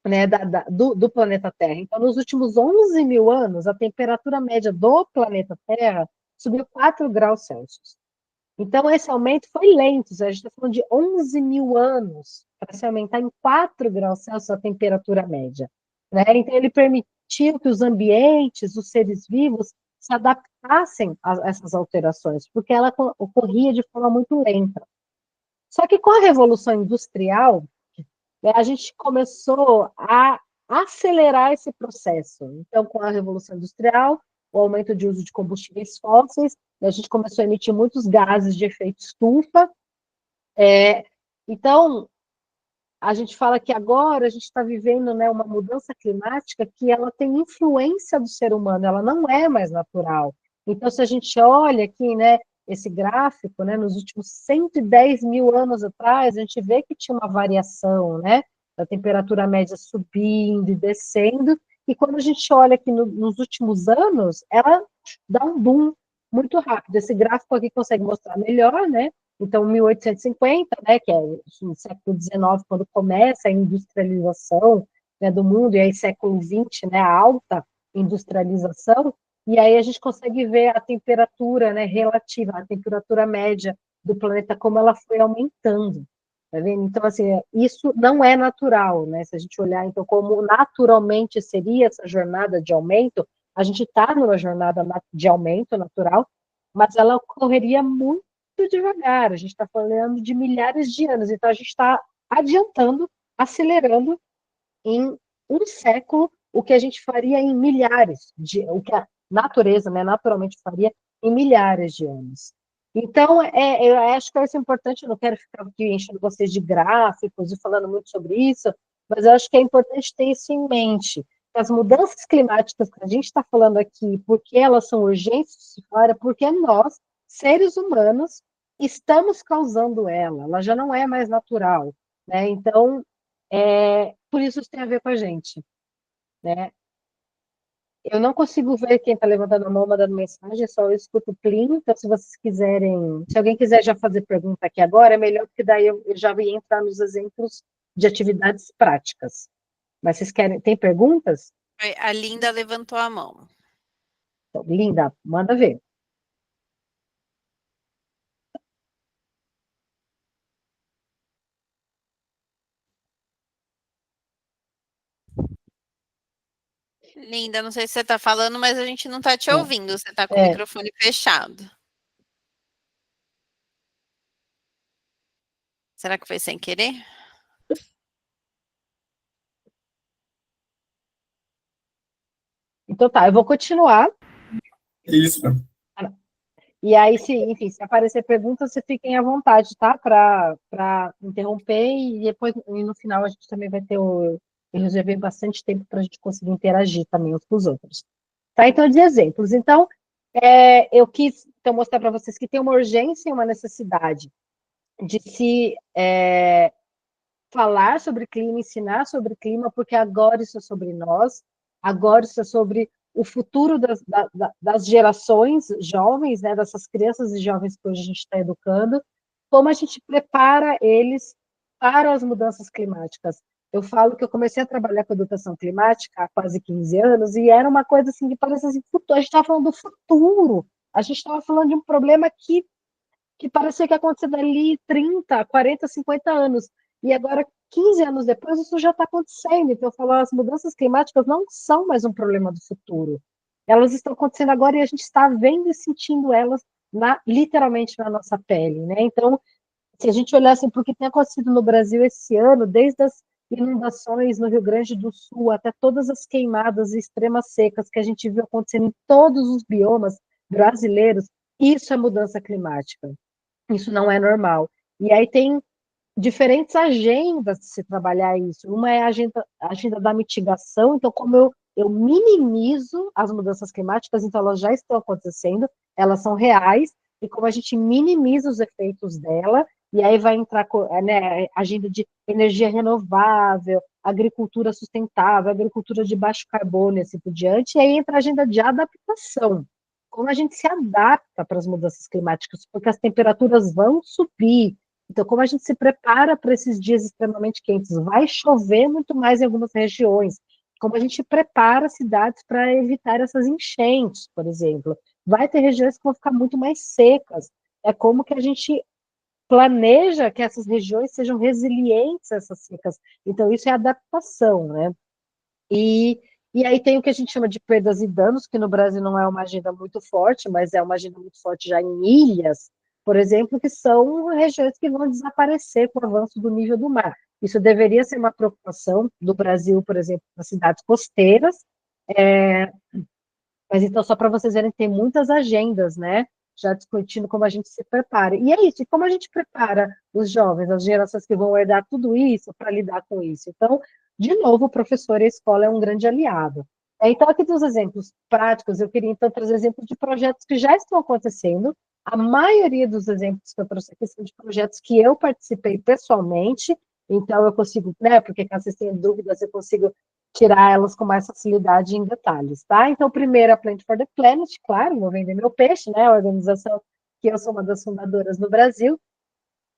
né, do planeta Terra. Então, nos últimos 11 mil anos, a temperatura média do planeta Terra subiu 4 graus Celsius. Então, esse aumento foi lento, a gente está falando de 11 mil anos para se aumentar em 4 graus Celsius a temperatura média, né? Então, ele permitiu que os ambientes, os seres vivos, se adaptassem a essas alterações, porque ela ocorria de forma muito lenta. Só que com a Revolução Industrial, a gente começou a acelerar esse processo. Então, com a Revolução Industrial, o aumento de uso de combustíveis fósseis, a gente começou a emitir muitos gases de efeito estufa. Então, a gente fala que agora a gente está vivendo, né, uma mudança climática que ela tem influência do ser humano, ela não é mais natural. Então, se a gente olha aqui, né, esse gráfico, né, nos últimos 110 mil anos atrás, a gente vê que tinha uma variação, né, da temperatura média subindo e descendo, e quando a gente olha aqui nos últimos anos, ela dá um boom muito rápido. Esse gráfico aqui consegue mostrar melhor, né, então, 1850, né, que é no século XIX, quando começa a industrialização, né, do mundo, e aí século XX, né, a alta industrialização, e aí a gente consegue ver a temperatura, né, relativa, a temperatura média do planeta, como ela foi aumentando, tá vendo? Então, assim, isso não é natural, né, se a gente olhar, então, como naturalmente seria essa jornada de aumento, a gente está numa jornada de aumento natural, mas ela ocorreria muito devagar, a gente está falando de milhares de anos, então a gente está adiantando, acelerando em um século o que a gente faria em milhares, o que a natureza, né, naturalmente faria em milhares de anos. Então, eu acho que isso é importante, eu não quero ficar aqui enchendo vocês de gráficos e falando muito sobre isso, mas eu acho que é importante ter isso em mente. As mudanças climáticas que a gente está falando aqui, porque elas são urgentes de fora, porque nós, seres humanos, estamos causando ela já não é mais natural, né? Então, por isso tem a ver com a gente, né? Eu não consigo ver quem está levantando a mão, mandando mensagem, só eu escuto o plim, então se vocês quiserem, se alguém quiser já fazer pergunta aqui agora, é melhor, porque daí eu já ia entrar nos exemplos de atividades práticas. Mas vocês querem, tem perguntas? A Linda levantou a mão. Então, Linda, manda ver. Linda, não sei se você está falando, mas a gente não está te ouvindo. Você está com o É. microfone fechado. Será que foi sem querer? Então tá, eu vou continuar. Isso. E aí, enfim, se aparecer perguntas, você fiquem à vontade, tá? Para interromper e depois, e no final, a gente também vai ter o. Eu reservei bastante tempo para a gente conseguir interagir também uns com os outros. Tá? Então, de exemplos. Então, eu quis então, mostrar para vocês que tem uma urgência e uma necessidade de se falar sobre clima, ensinar sobre clima, porque agora isso é sobre nós, agora isso é sobre o futuro das gerações jovens, né, dessas crianças e jovens que hoje a gente está educando, como a gente prepara eles para as mudanças climáticas. Eu falo que eu comecei a trabalhar com educação climática há quase 15 anos, e era uma coisa assim que parecia assim, a gente estava falando do futuro, a gente estava falando de um problema que parecia que ia acontecer dali 30, 40, 50 anos. E agora, 15 anos depois, isso já está acontecendo. Então, eu falo, as mudanças climáticas não são mais um problema do futuro. Elas estão acontecendo agora e a gente está vendo e sentindo elas literalmente na nossa pele, né? Então, se a gente olhar assim, porque tem acontecido no Brasil esse ano, desde as inundações no Rio Grande do Sul até todas as queimadas e extremas secas que a gente viu acontecendo em todos os biomas brasileiros, isso é mudança climática. Isso não é normal. E aí tem diferentes agendas de se trabalhar isso. Uma é a agenda da mitigação, então, como eu minimizo as mudanças climáticas, então elas já estão acontecendo, elas são reais, e como a gente minimiza os efeitos dela, e aí vai entrar né, agenda de energia renovável, agricultura sustentável, agricultura de baixo carbono e assim por diante, e aí entra a agenda de adaptação. Como a gente se adapta para as mudanças climáticas, porque as temperaturas vão subir, então, como a gente se prepara para esses dias extremamente quentes? Vai chover muito mais em algumas regiões. Como a gente prepara cidades para evitar essas enchentes, por exemplo. Vai ter regiões que vão ficar muito mais secas. É como que a gente planeja que essas regiões sejam resilientes a essas secas. Então, isso é adaptação, né? E aí tem o que a gente chama de perdas e danos, que no Brasil não é uma agenda muito forte, mas é uma agenda muito forte já em ilhas, por exemplo, que são regiões que vão desaparecer com o avanço do nível do mar. Isso deveria ser uma preocupação do Brasil, por exemplo, nas cidades costeiras, mas então só para vocês verem, tem muitas agendas, né? Já discutindo como a gente se prepara. E é isso, e como a gente prepara os jovens, as gerações que vão herdar tudo isso para lidar com isso. Então, de novo, o professor e a escola é um grande aliado. Então, aqui tem os exemplos práticos, eu queria então trazer exemplos de projetos que já estão acontecendo. A maioria dos exemplos que eu trouxe aqui são de projetos que eu participei pessoalmente, então eu consigo, né, porque caso vocês tenham dúvidas, eu consigo tirar elas com mais facilidade em detalhes, tá? Então, primeiro, a Plant for the Planet, claro, vou vender meu peixe, né? A organização que eu sou uma das fundadoras no Brasil,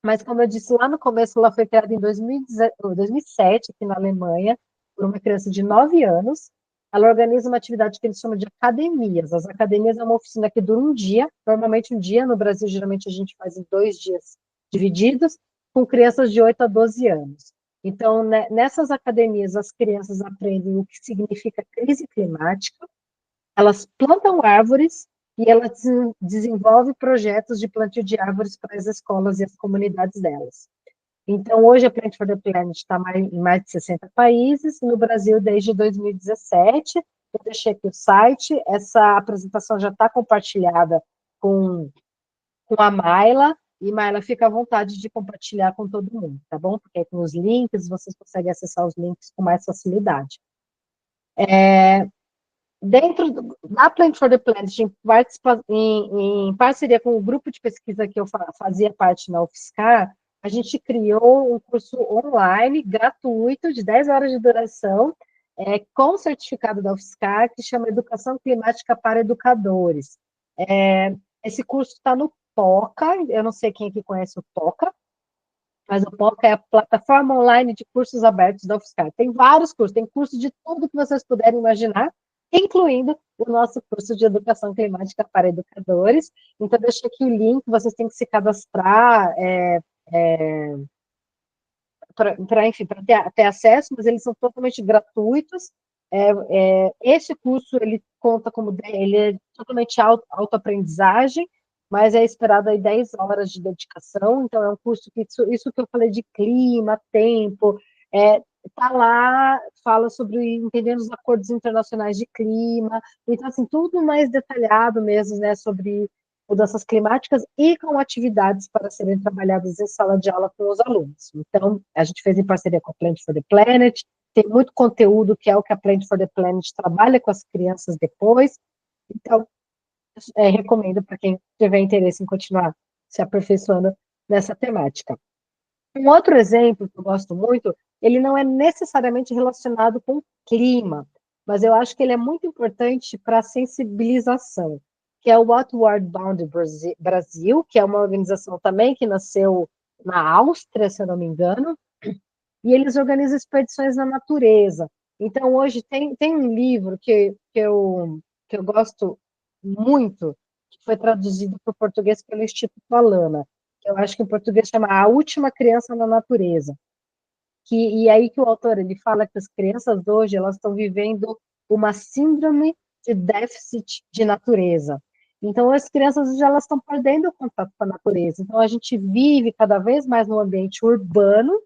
mas como eu disse lá no começo, ela foi criada em 2007, aqui na Alemanha, por uma criança de 9 anos. Ela organiza uma atividade que eles chamam de academias. As academias é uma oficina que dura um dia, normalmente um dia, no Brasil, geralmente a gente faz em 2 dias divididos, com crianças de 8 a 12 anos. Então, né, nessas academias, as crianças aprendem o que significa crise climática, elas plantam árvores e elas desenvolvem projetos de plantio de árvores para as escolas e as comunidades delas. Então, hoje a Plant for the Planet está em mais de 60 países, no Brasil desde 2017. Eu deixei aqui o site, essa apresentação já está compartilhada com a Mayla, E, Maila, fica à vontade de compartilhar com todo mundo, tá bom? Porque aí com os links, vocês conseguem acessar os links com mais facilidade. Dentro da Plant for the Planet, em parceria com o grupo de pesquisa que eu fazia parte na UFSCar, a gente criou um curso online, gratuito, de 10 horas de duração, com certificado da UFSCar, que chama Educação Climática para Educadores. Esse curso está no POCA, eu não sei quem aqui conhece o POCA, mas o POCA é a plataforma online de cursos abertos da UFSCar. Tem vários cursos, tem curso de tudo que vocês puderem imaginar, incluindo o nosso curso de Educação Climática para Educadores. Então, deixo aqui o link, vocês têm que se cadastrar para ter acesso, mas eles são totalmente gratuitos. Esse curso, ele conta ele é totalmente autoaprendizagem, mas é esperado aí 10 horas de dedicação, então é um curso que, isso que eu falei de clima, tempo, tá lá, fala sobre entendendo os acordos internacionais de clima, então, assim, tudo mais detalhado mesmo, né, sobre mudanças climáticas e com atividades para serem trabalhadas em sala de aula com os alunos. Então, a gente fez em parceria com a Plant for the Planet, tem muito conteúdo que é o que a Plant for the Planet trabalha com as crianças depois, então, recomendo para quem tiver interesse em continuar se aperfeiçoando nessa temática. Um outro exemplo que eu gosto muito, ele não é necessariamente relacionado com clima, mas eu acho que ele é muito importante para a sensibilização, que é o Outward Bound Brasil, que é uma organização também que nasceu na Áustria, se eu não me engano, e eles organizam expedições na natureza. Então, hoje tem um livro que eu gosto muito, que foi traduzido para o português pelo Instituto Alana, que eu acho que em português chama A Última Criança na Natureza. E aí que o autor ele fala que as crianças hoje elas estão vivendo uma síndrome de déficit de natureza. Então, as crianças hoje elas estão perdendo o contato com a natureza. Então, a gente vive cada vez mais no ambiente urbano,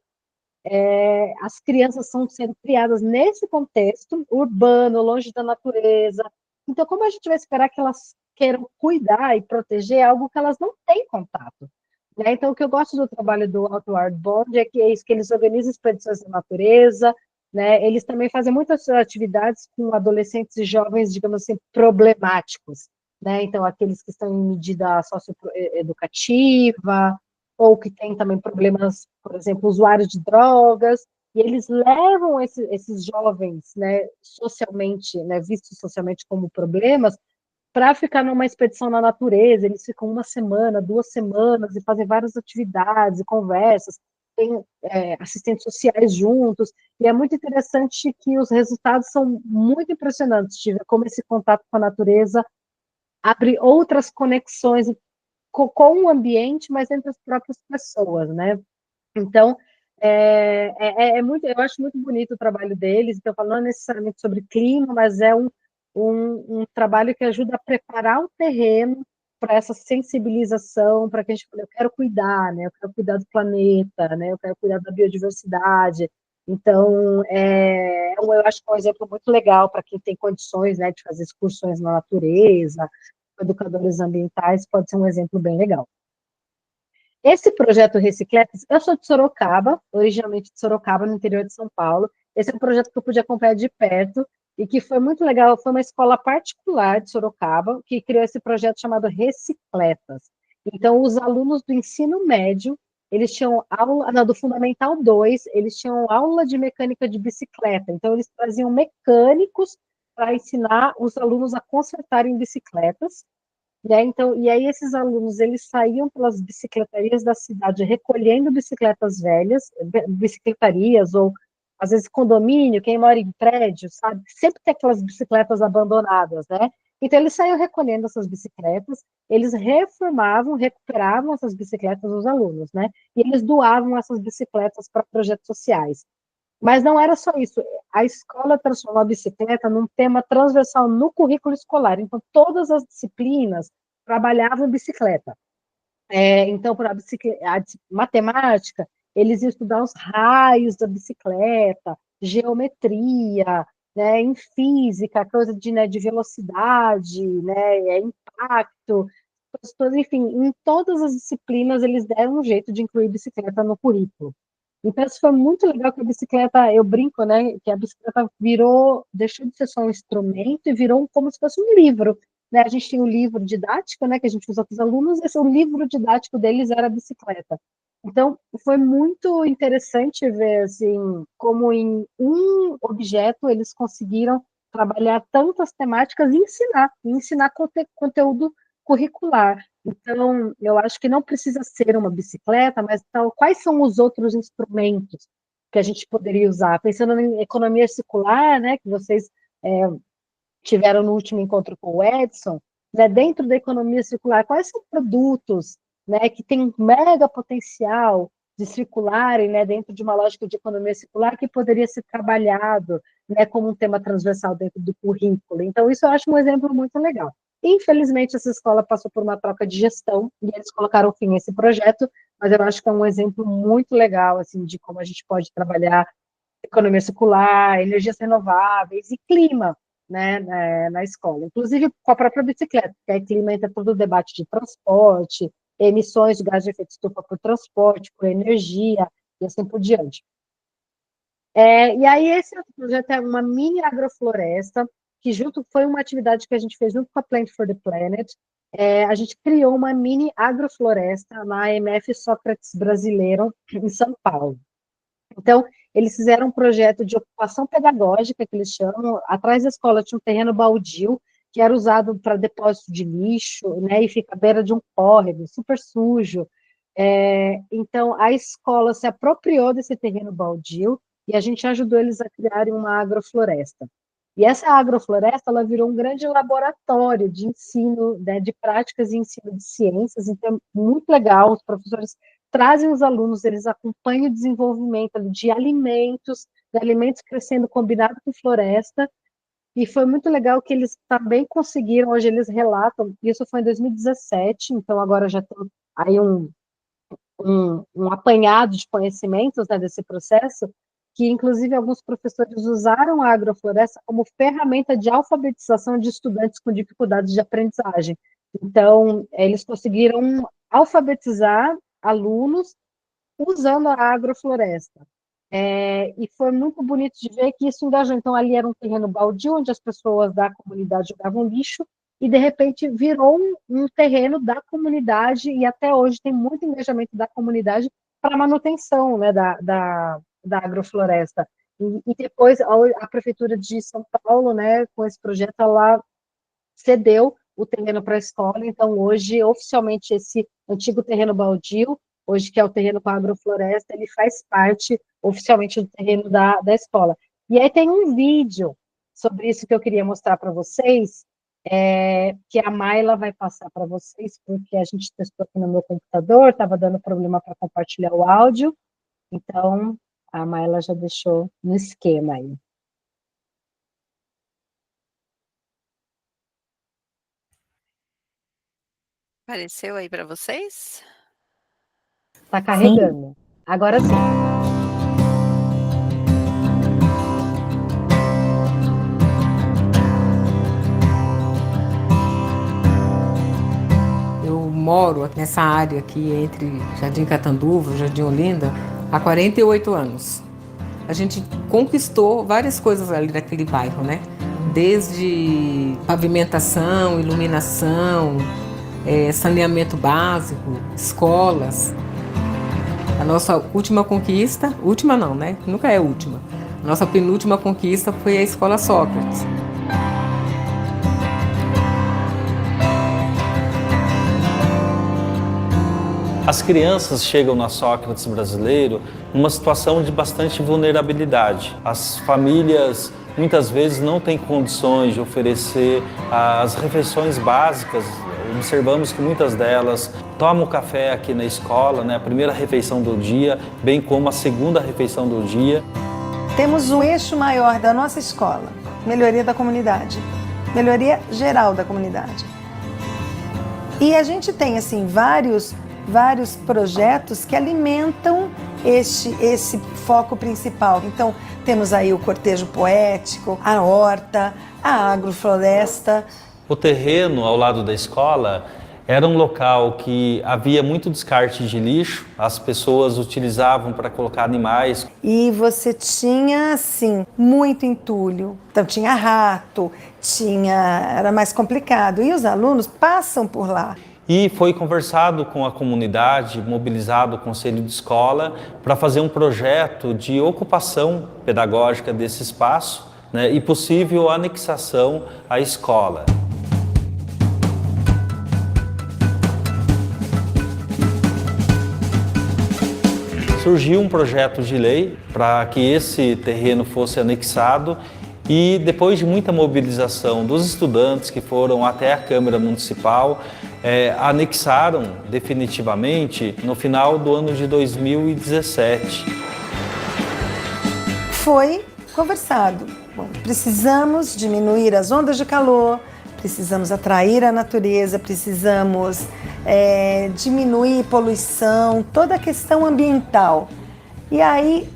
as crianças estão sendo criadas nesse contexto urbano, longe da natureza. Então, como a gente vai esperar que elas queiram cuidar e proteger algo que elas não têm contato? Né? Então, o que eu gosto do trabalho do Outward Bound é que é isso, que eles organizam expedições na natureza, né? Eles também fazem muitas atividades com adolescentes e jovens, digamos assim, problemáticos, né? Então, aqueles que estão em medida socioeducativa, ou que têm também problemas, por exemplo, usuários de drogas, e eles levam esses jovens, né, socialmente, né, vistos socialmente como problemas, para ficar numa expedição na natureza. Eles ficam uma semana, 2 semanas, e fazem várias atividades e conversas, tem assistentes sociais juntos, e é muito interessante que os resultados são muito impressionantes, de ver como esse contato com a natureza abre outras conexões com o ambiente, mas entre as próprias pessoas, né? Então, muito, eu acho muito bonito o trabalho deles, então, falando não necessariamente sobre clima, mas é um trabalho que ajuda a preparar o terreno para essa sensibilização, para que a gente fale, eu quero cuidar, né? Eu quero cuidar do planeta, né? Eu quero cuidar da biodiversidade. Então, eu acho que é um exemplo muito legal para quem tem condições, né, de fazer excursões na natureza, educadores ambientais, pode ser um exemplo bem legal. Esse projeto Recicletas, eu sou de Sorocaba, originalmente de Sorocaba, no interior de São Paulo. Esse é um projeto que eu pude acompanhar de perto e que foi muito legal. Foi uma escola particular de Sorocaba que criou esse projeto chamado Recicletas. Então, os alunos do ensino médio, eles tinham aula, não, do Fundamental 2, eles tinham aula de mecânica de bicicleta. Então, eles traziam mecânicos para ensinar os alunos a consertarem bicicletas. Né? Então, e aí esses alunos, eles saíam pelas bicicletarias da cidade recolhendo bicicletas velhas, bicicletarias ou às vezes condomínio, quem mora em prédio, sabe? Sempre tem aquelas bicicletas abandonadas, né? Então eles saíam recolhendo essas bicicletas, eles reformavam, recuperavam essas bicicletas dos alunos, né? E eles doavam essas bicicletas para projetos sociais. Mas não era só isso. A escola transformou a bicicleta num tema transversal no currículo escolar. Então, todas as disciplinas trabalhavam bicicleta. Então, para a matemática, eles iam estudar os raios da bicicleta, geometria, né, em física, coisa de, né, de velocidade, né, impacto. coisas todas, enfim, em todas as disciplinas eles deram um jeito de incluir bicicleta no currículo. Então, isso foi muito legal que a bicicleta, eu brinco, né, que a bicicleta deixou de ser só um instrumento e virou como se fosse um livro, né? A gente tem um livro didático, né, que a gente usa com os alunos, esse é o livro didático deles era a bicicleta. Então, foi muito interessante ver, assim, como em um objeto eles conseguiram trabalhar tantas temáticas e ensinar conteúdo curricular. Então, eu acho que não precisa ser uma bicicleta, mas então, quais são os outros instrumentos que a gente poderia usar? Pensando em economia circular, né, que vocês tiveram no último encontro com o Edson, né, dentro da economia circular, quais são produtos, né, que têm um mega potencial de circularem, né, dentro de uma lógica de economia circular que poderia ser trabalhado, né, como um tema transversal dentro do currículo. Então, isso eu acho um exemplo muito legal. Infelizmente, essa escola passou por uma troca de gestão e eles colocaram fim a esse projeto, mas eu acho que é um exemplo muito legal, assim, de como a gente pode trabalhar economia circular, energias renováveis e clima, né, na escola. Inclusive com a própria bicicleta, que aí clima entra todo o debate de transporte, emissões de gás de efeito estufa por transporte, por energia, e assim por diante. E aí esse outro projeto é uma mini agrofloresta, que foi uma atividade que a gente fez junto com a Plant for the Planet. A gente criou uma mini agrofloresta na AMF Sócrates Brasileiro, em São Paulo. Então, eles fizeram um projeto de ocupação pedagógica, que eles chamam. Atrás da escola tinha um terreno baldio, que era usado para depósito de lixo, né, e fica à beira de um córrego, super sujo. Então, a escola se apropriou desse terreno baldio e a gente ajudou eles a criarem uma agrofloresta. E essa agrofloresta, ela virou um grande laboratório de ensino, né, de práticas e ensino de ciências, então é muito legal, os professores trazem os alunos, eles acompanham o desenvolvimento de alimentos crescendo combinado com floresta, e foi muito legal que eles também conseguiram, hoje eles relatam, isso foi em 2017, então agora já tem aí um apanhado de conhecimentos, né, desse processo, que inclusive alguns professores usaram a agrofloresta como ferramenta de alfabetização de estudantes com dificuldades de aprendizagem. Então, eles conseguiram alfabetizar alunos usando a agrofloresta. E foi muito bonito de ver que isso engajou. Então, ali era um terreno baldio, onde as pessoas da comunidade jogavam lixo, e, de repente, virou um terreno da comunidade, e até hoje tem muito engajamento da comunidade para a manutenção, né, da agrofloresta. E depois, a Prefeitura de São Paulo, né, com esse projeto, ela cedeu o terreno para a escola, então hoje, oficialmente, esse antigo terreno baldio, hoje que é o terreno com a agrofloresta, ele faz parte, oficialmente, do terreno da escola. E aí tem um vídeo sobre isso que eu queria mostrar para vocês, que a Mayla vai passar para vocês, porque a gente testou aqui no meu computador, estava dando problema para compartilhar o áudio, então a Mayla já deixou no esquema aí. Apareceu aí para vocês? Está carregando. Sim. Agora sim. Eu moro nessa área aqui entre Jardim Catanduva e Jardim Olinda há 48 anos. A gente conquistou várias coisas ali naquele bairro, né? Desde pavimentação, iluminação, saneamento básico, escolas. A nossa última conquista, última não, né? Nunca é última. A nossa penúltima conquista foi a Escola Sócrates. As crianças chegam na Sócrates Brasileiro numa situação de bastante vulnerabilidade. As famílias muitas vezes não têm condições de oferecer as refeições básicas. Observamos que muitas delas tomam café aqui na escola, né, a primeira refeição do dia, bem como a segunda refeição do dia. Temos um eixo maior da nossa escola, melhoria da comunidade, melhoria geral da comunidade. E a gente tem assim vários projetos que alimentam esse foco principal. Então, temos aí o cortejo poético, a horta, a agrofloresta. O terreno ao lado da escola Era um local que havia muito descarte de lixo, as pessoas utilizavam para colocar animais. E você tinha, assim, muito entulho. Então tinha rato, era mais complicado. E os alunos passam por lá. E foi conversado com a comunidade, mobilizado o conselho de escola para fazer um projeto de ocupação pedagógica desse espaço, né, e possível anexação à escola. Surgiu um projeto de lei para que esse terreno fosse anexado e depois de muita mobilização dos estudantes que foram até a Câmara Municipal, anexaram definitivamente no final do ano de 2017. Foi conversado. Bom, precisamos diminuir as ondas de calor, precisamos atrair a natureza, precisamos diminuir poluição, toda a questão ambiental. E aí,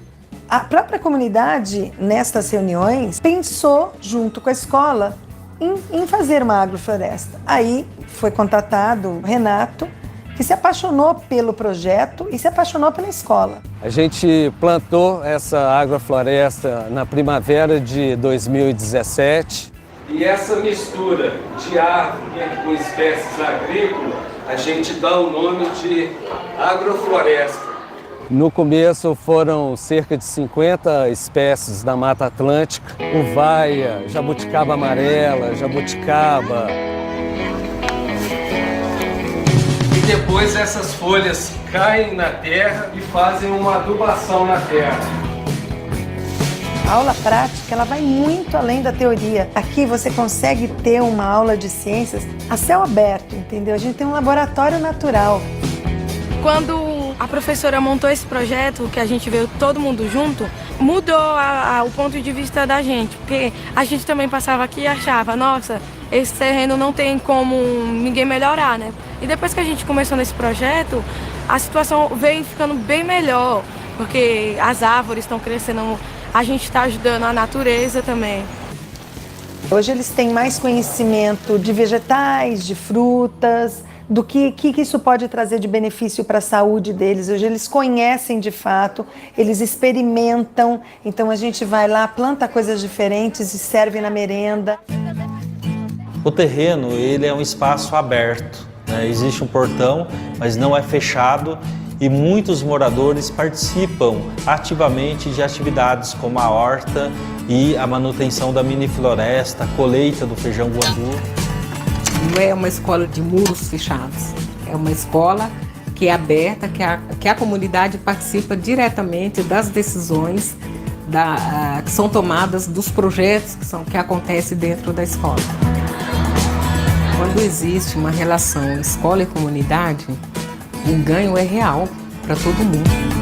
a própria comunidade, nestas reuniões, pensou, junto com a escola, em fazer uma agrofloresta. Aí foi contatado o Renato, que se apaixonou pelo projeto e se apaixonou pela escola. A gente plantou essa agrofloresta na primavera de 2017. E essa mistura de árvore com espécies agrícolas, a gente dá o nome de agrofloresta. No começo foram cerca de 50 espécies da Mata Atlântica, uvaia, jabuticaba amarela, jabuticaba. E depois essas folhas caem na terra e fazem uma adubação na terra. A aula prática, ela vai muito além da teoria. Aqui você consegue ter uma aula de ciências a céu aberto, entendeu? A gente tem um laboratório natural. Quando a professora montou esse projeto, que a gente veio todo mundo junto, mudou o ponto de vista da gente, porque a gente também passava aqui e achava, nossa, esse terreno não tem como ninguém melhorar, né? E depois que a gente começou nesse projeto, a situação veio ficando bem melhor, porque as árvores estão crescendo, a gente está ajudando a natureza também. Hoje eles têm mais conhecimento de vegetais, de frutas, do que isso pode trazer de benefício para a saúde deles. Hoje eles conhecem de fato, eles experimentam, então a gente vai lá, planta coisas diferentes e serve na merenda. O terreno, ele é um espaço aberto, né? Existe um portão, mas não é fechado e muitos moradores participam ativamente de atividades como a horta e a manutenção da mini-floresta, a colheita do feijão guandu. Não é uma escola de muros fechados, é uma escola que é aberta, que a comunidade participa diretamente das decisões que são tomadas, dos projetos que acontecem dentro da escola. Quando existe uma relação escola e comunidade, o ganho é real para todo mundo.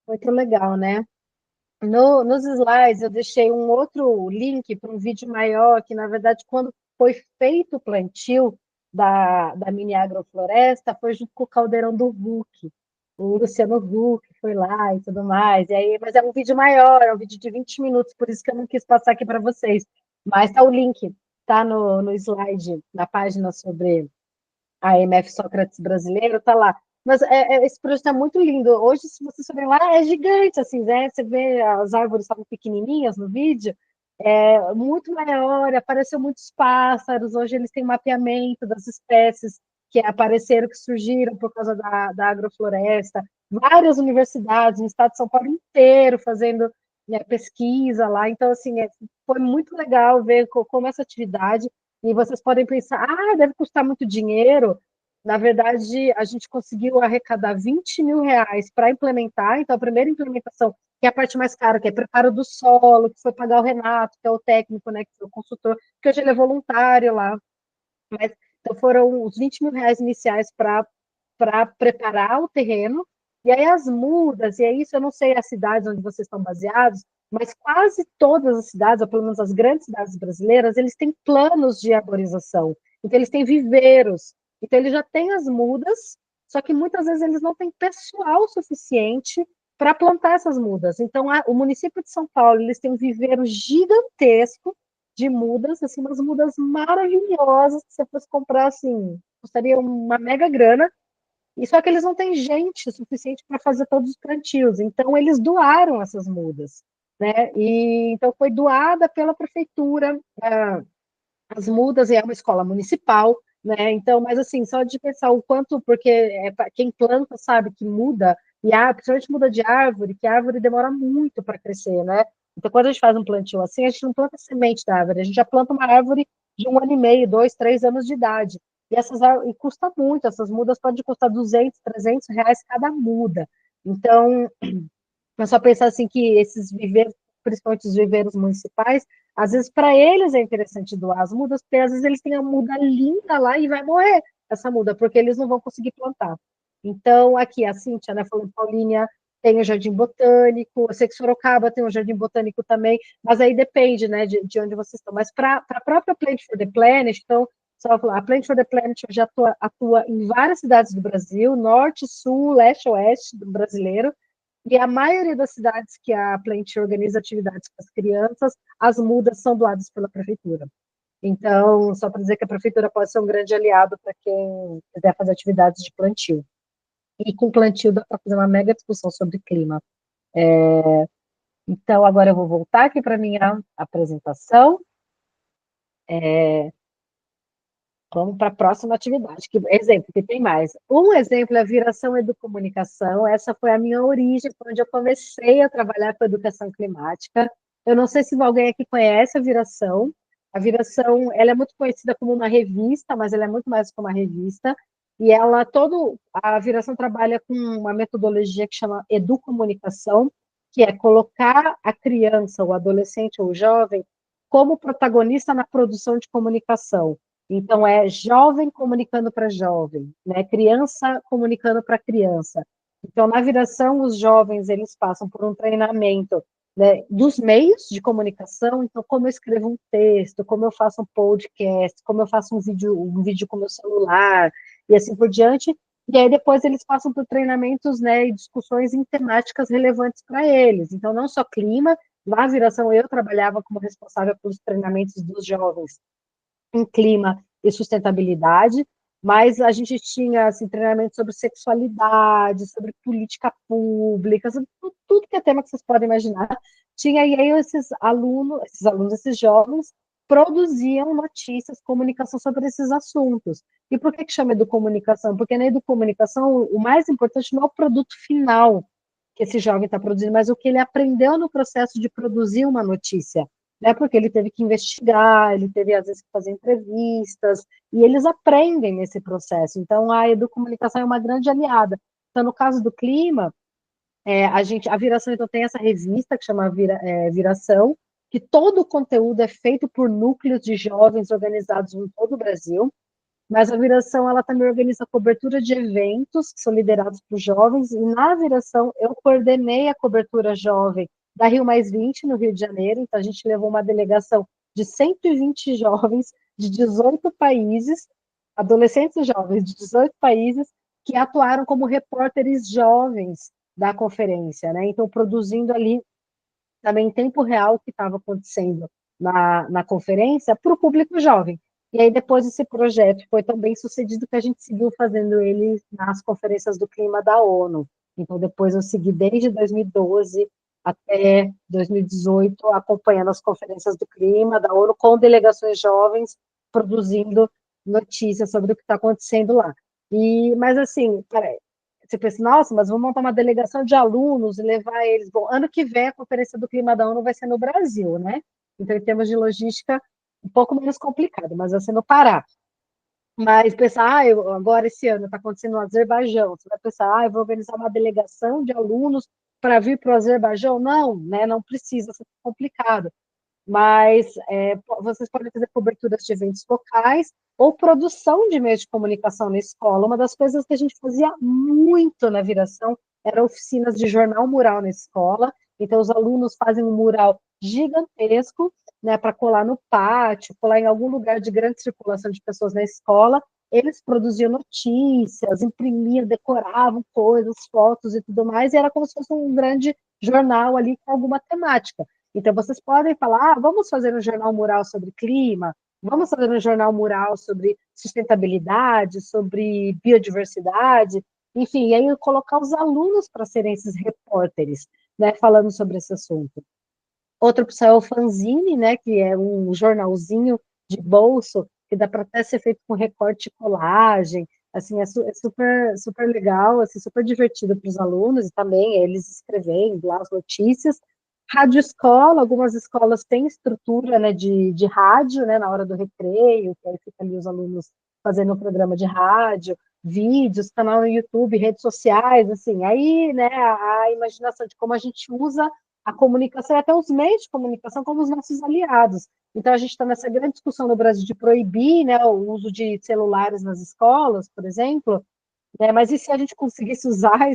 Muito legal, né? Nos slides eu deixei um outro link para um vídeo maior, que na verdade quando foi feito o plantio da mini agrofloresta, foi junto com o caldeirão do Huck, o Luciano Huck foi lá e tudo mais, mas é um vídeo maior, é um vídeo de 20 minutos, por isso que eu não quis passar aqui para vocês, mas tá o link, tá no slide, na página sobre a MF Sócrates brasileiro, tá lá. Mas esse projeto é muito lindo. Hoje, se vocês forem lá, é gigante, assim, né? Você vê as árvores estavam pequenininhas no vídeo, muito maior, apareceu muitos pássaros. Hoje eles têm mapeamento das espécies que apareceram, que surgiram por causa da agrofloresta. Várias universidades no estado de São Paulo inteiro fazendo, né, pesquisa lá. Então, assim, foi muito legal ver como essa atividade. E vocês podem pensar, deve custar muito dinheiro. Na verdade, a gente conseguiu arrecadar R$20.000 para implementar. Então, a primeira implementação, que é a parte mais cara, que é preparo do solo, que foi pagar o Renato, que é o técnico, né, que foi o consultor, que hoje ele é voluntário lá. Mas, então, foram os R$20.000 iniciais para preparar o terreno. E aí as mudas, e é isso, eu não sei as cidades onde vocês estão baseados, mas quase todas as cidades, ou pelo menos as grandes cidades brasileiras, eles têm planos de arborização. Então, eles têm viveiros. Então, eles já têm as mudas, só que muitas vezes eles não têm pessoal suficiente para plantar essas mudas. Então, o município de São Paulo, eles têm um viveiro gigantesco de mudas, assim, umas mudas maravilhosas, que você fosse comprar, assim, custaria uma mega grana, e só que eles não têm gente suficiente para fazer todos os plantios. Então, eles doaram essas mudas, né? E então foi doada pela prefeitura as mudas, e é uma escola municipal, né? Então, mas assim, só de pensar o quanto, porque quem planta sabe que muda, e principalmente muda de árvore, que a árvore demora muito para crescer, né? Então, quando a gente faz um plantio assim, a gente não planta semente da árvore, a gente já planta uma árvore de 1 ano e meio, 2, 3 anos de idade. E custa muito, essas mudas podem custar 200, 300 reais cada muda. Então, é só pensar assim que esses viveiros, principalmente os viveiros municipais, às vezes para eles é interessante doar as mudas, porque às vezes eles têm a muda linda lá e vai morrer essa muda, porque eles não vão conseguir plantar. Então, aqui a Cíntia, né, falando, Paulínia, tem o Jardim Botânico, eu sei que Sorocaba tem o Jardim Botânico também, mas aí depende, né, de onde vocês estão. Mas para a própria Plant for the Planet, então, só falar, a Plant for the Planet já atua em várias cidades do Brasil, norte, sul, leste, oeste do brasileiro, e a maioria das cidades que a Plant organiza atividades com as crianças, as mudas são doadas pela prefeitura. Então, só para dizer que a prefeitura pode ser um grande aliado para quem quiser fazer atividades de plantio. E com plantio dá para fazer uma mega discussão sobre clima. Então, agora eu vou voltar aqui para a minha apresentação. Vamos para a próxima atividade. Exemplo, que tem mais. Um exemplo é a Viração Educomunicação. Essa foi a minha origem, foi onde eu comecei a trabalhar com educação climática. Eu não sei se alguém aqui conhece a Viração. A Viração, ela é muito conhecida como uma revista, mas ela é muito mais que uma revista. E a Viração trabalha com uma metodologia que chama Educomunicação, que é colocar a criança, o adolescente ou o jovem como protagonista na produção de comunicação. Então, é jovem comunicando para jovem, né? Criança comunicando para criança. Então, na Viração, os jovens, eles passam por um treinamento, né, dos meios de comunicação, então, como eu escrevo um texto, como eu faço um podcast, como eu faço um vídeo com meu celular, e assim por diante. E aí, depois, eles passam por treinamentos, né, e discussões em temáticas relevantes para eles. Então, não só clima, na Viração, eu trabalhava como responsável pelos treinamentos dos jovens em clima e sustentabilidade, mas a gente tinha assim, treinamento sobre sexualidade, sobre política pública, sobre tudo que é tema que vocês podem imaginar. Tinha, e aí esses jovens, produziam notícias, comunicação sobre esses assuntos. E por que chama educomunicação? Porque na educomunicação, o mais importante não é o produto final que esse jovem está produzindo, mas o que ele aprendeu no processo de produzir uma notícia, né? Porque ele teve que investigar, ele teve, às vezes, que fazer entrevistas, e eles aprendem nesse processo. Então, a educomunicação é uma grande aliada. Então, no caso do clima, a Viração, então, tem essa revista que chama Viração, que todo o conteúdo é feito por núcleos de jovens organizados em todo o Brasil, mas a Viração, ela também organiza cobertura de eventos que são liderados por jovens, e na Viração eu coordenei a cobertura jovem da Rio Mais 20, no Rio de Janeiro. Então a gente levou uma delegação de 120 jovens de 18 países, adolescentes e jovens de 18 países, que atuaram como repórteres jovens da conferência, né? Então produzindo ali também em tempo real o que estava acontecendo na conferência para o público jovem. E aí, depois, esse projeto foi tão bem sucedido que a gente seguiu fazendo ele nas conferências do clima da ONU. Então, depois eu segui desde 2012 até 2018, acompanhando as conferências do clima da ONU, com delegações jovens, produzindo notícias sobre o que está acontecendo lá. Mas, assim, você pensa, nossa, mas vamos montar uma delegação de alunos e levar eles. Bom, ano que vem a conferência do clima da ONU vai ser no Brasil, né? Então, em termos de logística, um pouco menos complicado, mas vai ser no Pará. Mas pensar, agora esse ano está acontecendo no Azerbaijão, você vai pensar, eu vou organizar uma delegação de alunos para vir para o Azerbaijão? Não, né, não precisa, ser complicado. Mas vocês podem fazer coberturas de eventos locais ou produção de meios de comunicação na escola. Uma das coisas que a gente fazia muito na Viração era oficinas de jornal mural na escola, Então, os alunos fazem um mural gigantesco, né, para colar no pátio, colar em algum lugar de grande circulação de pessoas na escola. Eles produziam notícias, imprimiam, decoravam coisas, fotos e tudo mais, e era como se fosse um grande jornal ali com alguma temática. Então, vocês podem falar, vamos fazer um jornal mural sobre clima, vamos fazer um jornal mural sobre sustentabilidade, sobre biodiversidade, enfim, e aí colocar os alunos para serem esses repórteres, né, falando sobre esse assunto. Outra opção é o fanzine, né, que é um jornalzinho de bolso, que dá para até ser feito com recorte e colagem, assim, é super, super legal, assim, super divertido para os alunos, e também eles escrevendo lá as notícias. Rádio escola, algumas escolas têm estrutura, né, de rádio, né, na hora do recreio, que aí fica ali os alunos fazendo um programa de rádio, vídeos, canal no YouTube, redes sociais, assim, aí, né, a imaginação de como a gente usa a comunicação e até os meios de comunicação como os nossos aliados. Então, a gente está nessa grande discussão no Brasil de proibir, né, o uso de celulares nas escolas, por exemplo, né, mas e se a gente conseguisse usar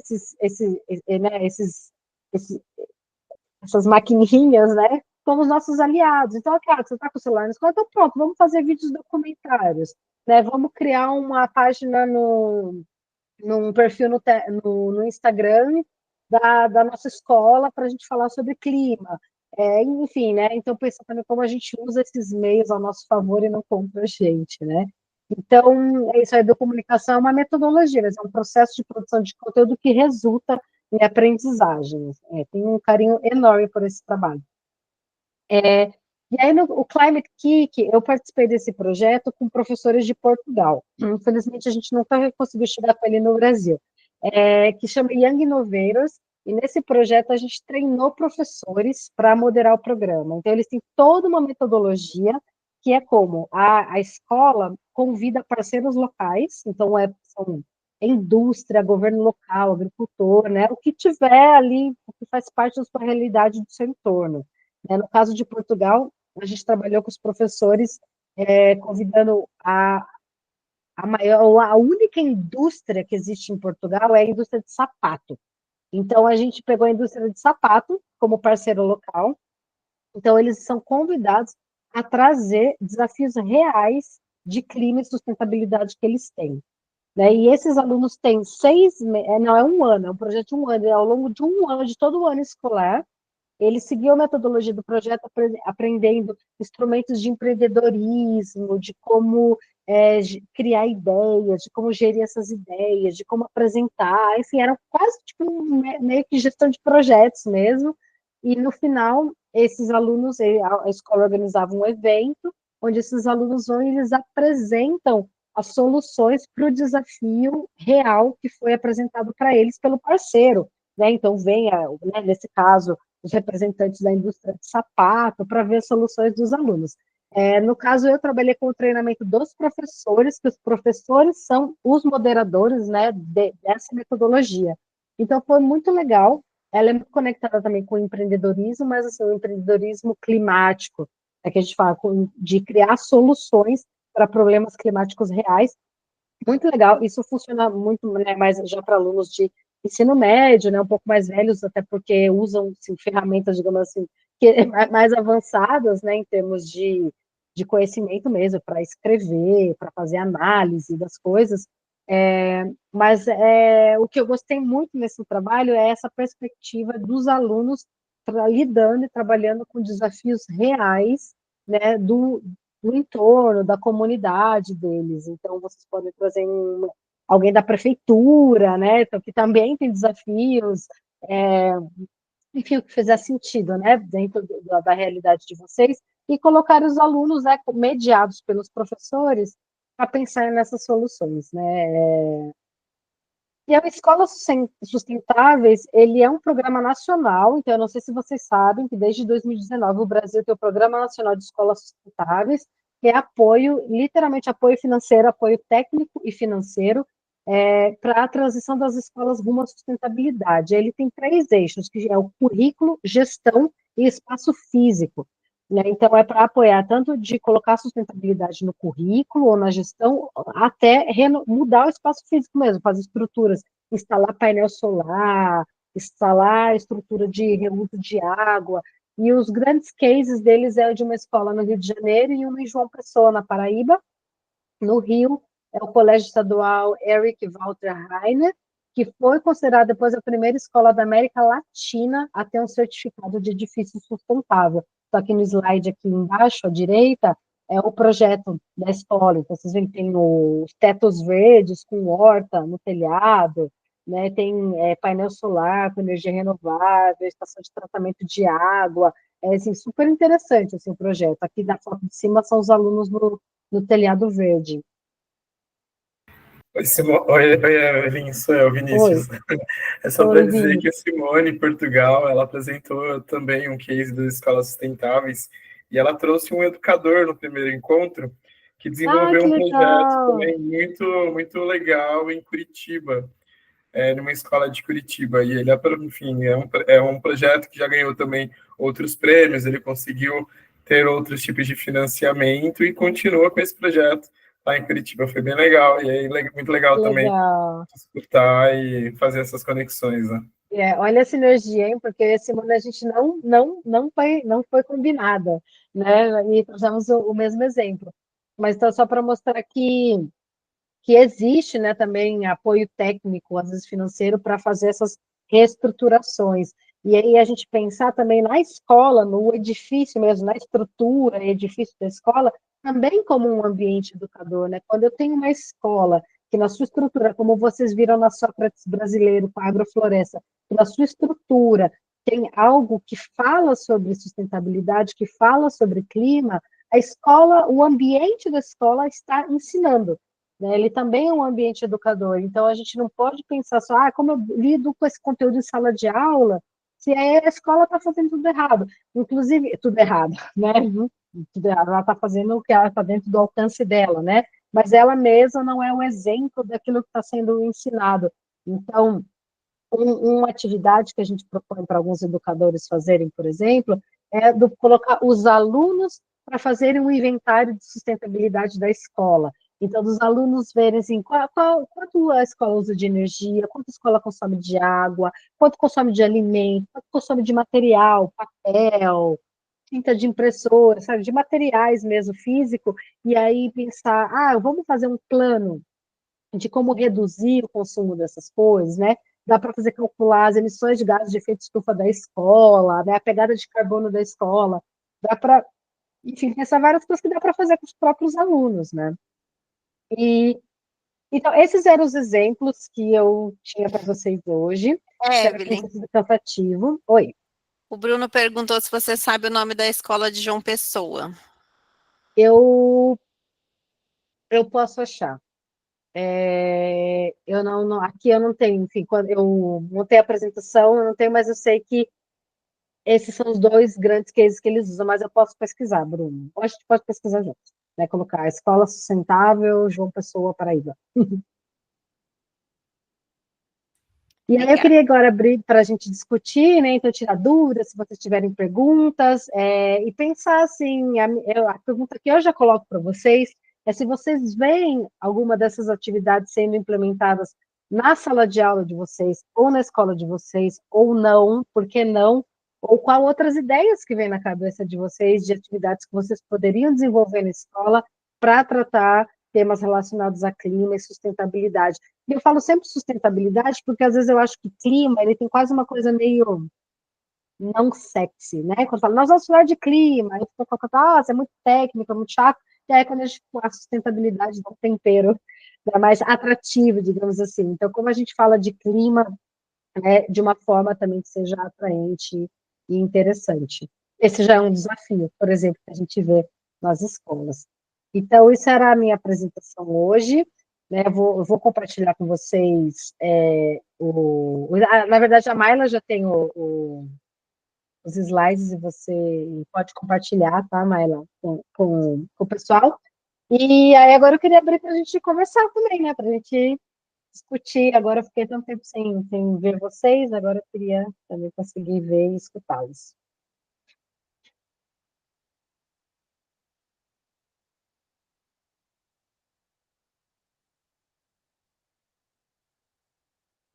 essas maquininhas, né, como os nossos aliados? Então, cara, você está com o celular na escola, então pronto, vamos fazer vídeos documentários, né, vamos criar uma página num perfil no Instagram da nossa escola para a gente falar sobre clima. Enfim, né? Então, pensar também como a gente usa esses meios ao nosso favor e não contra a gente, né? Então, isso aí da comunicação é uma metodologia, mas é um processo de produção de conteúdo que resulta em aprendizagem. Tenho um carinho enorme por esse trabalho. E aí, o Climate Kick, eu participei desse projeto com professores de Portugal. Infelizmente, a gente nunca conseguiu chegar com ele no Brasil. Que chama Young Innovators, e nesse projeto a gente treinou professores para moderar o programa. Então, eles têm toda uma metodologia, que é como a escola convida parceiros locais, então são indústria, governo local, agricultor, né, o que tiver ali, o que faz parte da sua realidade do seu entorno. No caso de Portugal, a gente trabalhou com os professores, convidando a única indústria que existe em Portugal é a indústria de sapato. Então, a gente pegou a indústria de sapato como parceiro local. Então, eles são convidados a trazer desafios reais de clima e sustentabilidade que eles têm. Né? E esses alunos têm não é um ano, é um projeto de um ano, ao longo de um ano, de todo o ano escolar, ele seguiu a metodologia do projeto aprendendo instrumentos de empreendedorismo, de como criar ideias, de como gerir essas ideias, de como apresentar, enfim, era quase tipo meio que gestão de projetos mesmo, e no final, esses alunos, a escola organizava um evento, onde esses alunos vão e eles apresentam as soluções para o desafio real que foi apresentado para eles pelo parceiro, né? Então, né, nesse caso, os representantes da indústria de sapato, para ver as soluções dos alunos. No caso, eu trabalhei com o treinamento dos professores, que os professores são os moderadores, né, dessa metodologia. Então, foi muito legal. Ela é muito conectada também com o empreendedorismo, mas assim, o empreendedorismo climático, que a gente fala de criar soluções para problemas climáticos reais. Muito legal. Isso funciona muito, né, mais já para alunos de ensino médio, né, um pouco mais velhos, até porque usam assim, ferramentas, digamos assim, mais avançadas, né, em termos de conhecimento mesmo, para escrever, para fazer análise das coisas. Mas o que eu gostei muito nesse trabalho é essa perspectiva dos alunos lidando e trabalhando com desafios reais, né, do entorno, da comunidade deles. Então, vocês podem trazer alguém da prefeitura, né, então, que também tem desafios, enfim, o que fizer sentido, né, dentro da realidade de vocês, e colocar os alunos, né, mediados pelos professores, para pensar nessas soluções, né. E a Escola Sustentáveis, ele é um programa nacional, então eu não sei se vocês sabem que desde 2019 o Brasil tem o Programa Nacional de Escolas Sustentáveis, que é apoio, literalmente apoio financeiro, apoio técnico e financeiro, para a transição das escolas rumo à sustentabilidade. Ele tem 3 eixos, que é o currículo, gestão e espaço físico. Né? Então, é para apoiar tanto de colocar a sustentabilidade no currículo ou na gestão, até mudar o espaço físico mesmo, fazer estruturas, instalar painel solar, instalar a estrutura de reuso de água, e os grandes cases deles é de uma escola no Rio de Janeiro e uma em João Pessoa, na Paraíba. No Rio, é o Colégio Estadual Eric Walter Reiner, que foi considerada depois a primeira escola da América Latina a ter um certificado de edifício sustentável. Só que no slide aqui embaixo, à direita, é o projeto da escola. Então, vocês veem que tem os tetos verdes com horta no telhado, né? Tem painel solar com energia renovável, estação de tratamento de água. É assim, super interessante assim, o projeto. Aqui na foto de cima são os alunos no telhado verde. Oi, Evelyn, sou eu, Oi, Vinícius. É só para oi, dizer Vini. que a Simone, em Portugal, ela apresentou também um case das escolas sustentáveis e ela trouxe um educador no primeiro encontro que Ah, desenvolveu que um projeto legal! também muito legal em Curitiba, numa escola de Curitiba. E ele, enfim, é um projeto que já ganhou também outros prêmios, ele conseguiu ter outros tipos de financiamento e continua com esse projeto lá em Curitiba. Foi bem legal, e aí muito legal também Legal. escutar e fazer essas conexões, né? Olha a sinergia, hein? Porque esse ano a gente não foi combinada, né? E usamos o mesmo exemplo. Mas então, só para mostrar que existe, né, também apoio técnico, às vezes financeiro, para fazer essas reestruturações. E aí a gente pensar também na escola, no edifício mesmo, na estrutura, edifício da escola, também como um ambiente educador, né? Quando eu tenho uma escola que na sua estrutura, como vocês viram na Sócrates brasileiro, com a agrofloresta, que na sua estrutura tem algo que fala sobre sustentabilidade, que fala sobre clima, a escola, o ambiente da escola está ensinando, né? Ele também é um ambiente educador, então a gente não pode pensar só, como eu lido com esse conteúdo em sala de aula, se a escola está fazendo tudo errado, inclusive, tudo errado, né? Tudo errado, ela está fazendo o que ela está dentro do alcance dela, né? Mas ela mesma não é um exemplo daquilo que está sendo ensinado. Então, uma atividade que a gente propõe para alguns educadores fazerem, por exemplo, é colocar os alunos para fazerem um inventário de sustentabilidade da escola. Então, dos alunos verem assim, quanto a escola usa de energia, quanto a escola consome de água, quanto consome de alimento, quanto consome de material, papel, tinta de impressora, sabe, de materiais mesmo físico, e aí pensar, vamos fazer um plano de como reduzir o consumo dessas coisas, né? Dá para fazer calcular as emissões de gases de efeito estufa da escola, né? A pegada de carbono da escola, dá para, enfim, pensar várias coisas que dá para fazer com os próprios alunos, né? E então esses eram os exemplos que eu tinha para vocês hoje. Espero que não Evelyn, tenha sido cansativo. Oi, o Bruno perguntou se você sabe o nome da escola de João Pessoa. eu posso achar. Eu aqui eu não tenho, enfim, quando eu montei a apresentação, eu não tenho, mas eu sei que esses são os dois grandes cases que eles usam, mas eu posso pesquisar, Bruno. A gente pode pesquisar juntos, né? Colocar Escola Sustentável, João Pessoa, Paraíba. E aí eu Obrigada. queria agora abrir para a gente discutir, né? Então, tirar dúvidas, se vocês tiverem perguntas, e pensar assim, a pergunta que eu já coloco para vocês é se vocês veem alguma dessas atividades sendo implementadas na sala de aula de vocês, ou na escola de vocês, ou não, por que não? Ou qual outras ideias que vêm na cabeça de vocês de atividades que vocês poderiam desenvolver na escola para tratar temas relacionados a clima e sustentabilidade. E eu falo sempre sustentabilidade porque às vezes eu acho que clima, ele tem quase uma coisa meio não sexy, né? Quando fala, nós vamos falar de clima, aí fica falando, isso é muito técnico, é muito chato, e aí quando a sustentabilidade dá um tempero, é mais atrativo, digamos assim. Então, como a gente fala de clima, né, de uma forma também que seja atraente e interessante. Esse já é um desafio, por exemplo, que a gente vê nas escolas. Então, isso era a minha apresentação hoje, né? Eu vou compartilhar com vocês na verdade, a Maila já tem os slides e você pode compartilhar, tá, Maila, com o pessoal. E aí agora eu queria abrir para a gente conversar também, né? Para a gente discutir. Agora eu fiquei tanto tempo sem ver vocês, agora eu queria também conseguir ver e escutá-los.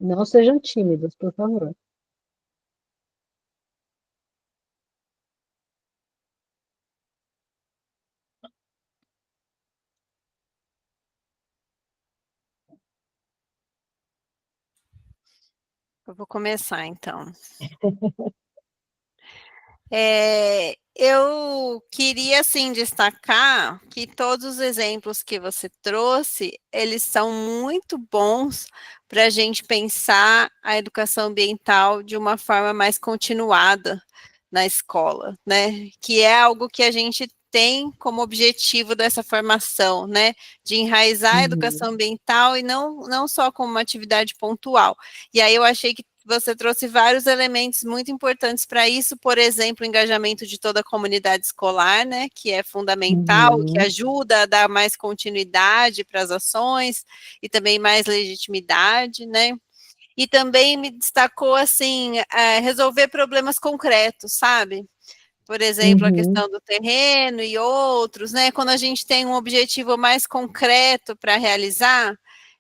Não sejam tímidos, por favor. Eu vou começar, então. Eu queria, assim, destacar que todos os exemplos que você trouxe, eles são muito bons para a gente pensar a educação ambiental de uma forma mais continuada na escola, né? Que é algo que a gente tem como objetivo dessa formação, né? De enraizar a educação ambiental e não só como uma atividade pontual. E aí eu achei que você trouxe vários elementos muito importantes para isso, por exemplo, o engajamento de toda a comunidade escolar, né, que é fundamental, que ajuda a dar mais continuidade para as ações e também mais legitimidade, né? E também me destacou, assim, resolver problemas concretos, sabe? Por exemplo, a questão do terreno e outros, né? Quando a gente tem um objetivo mais concreto para realizar,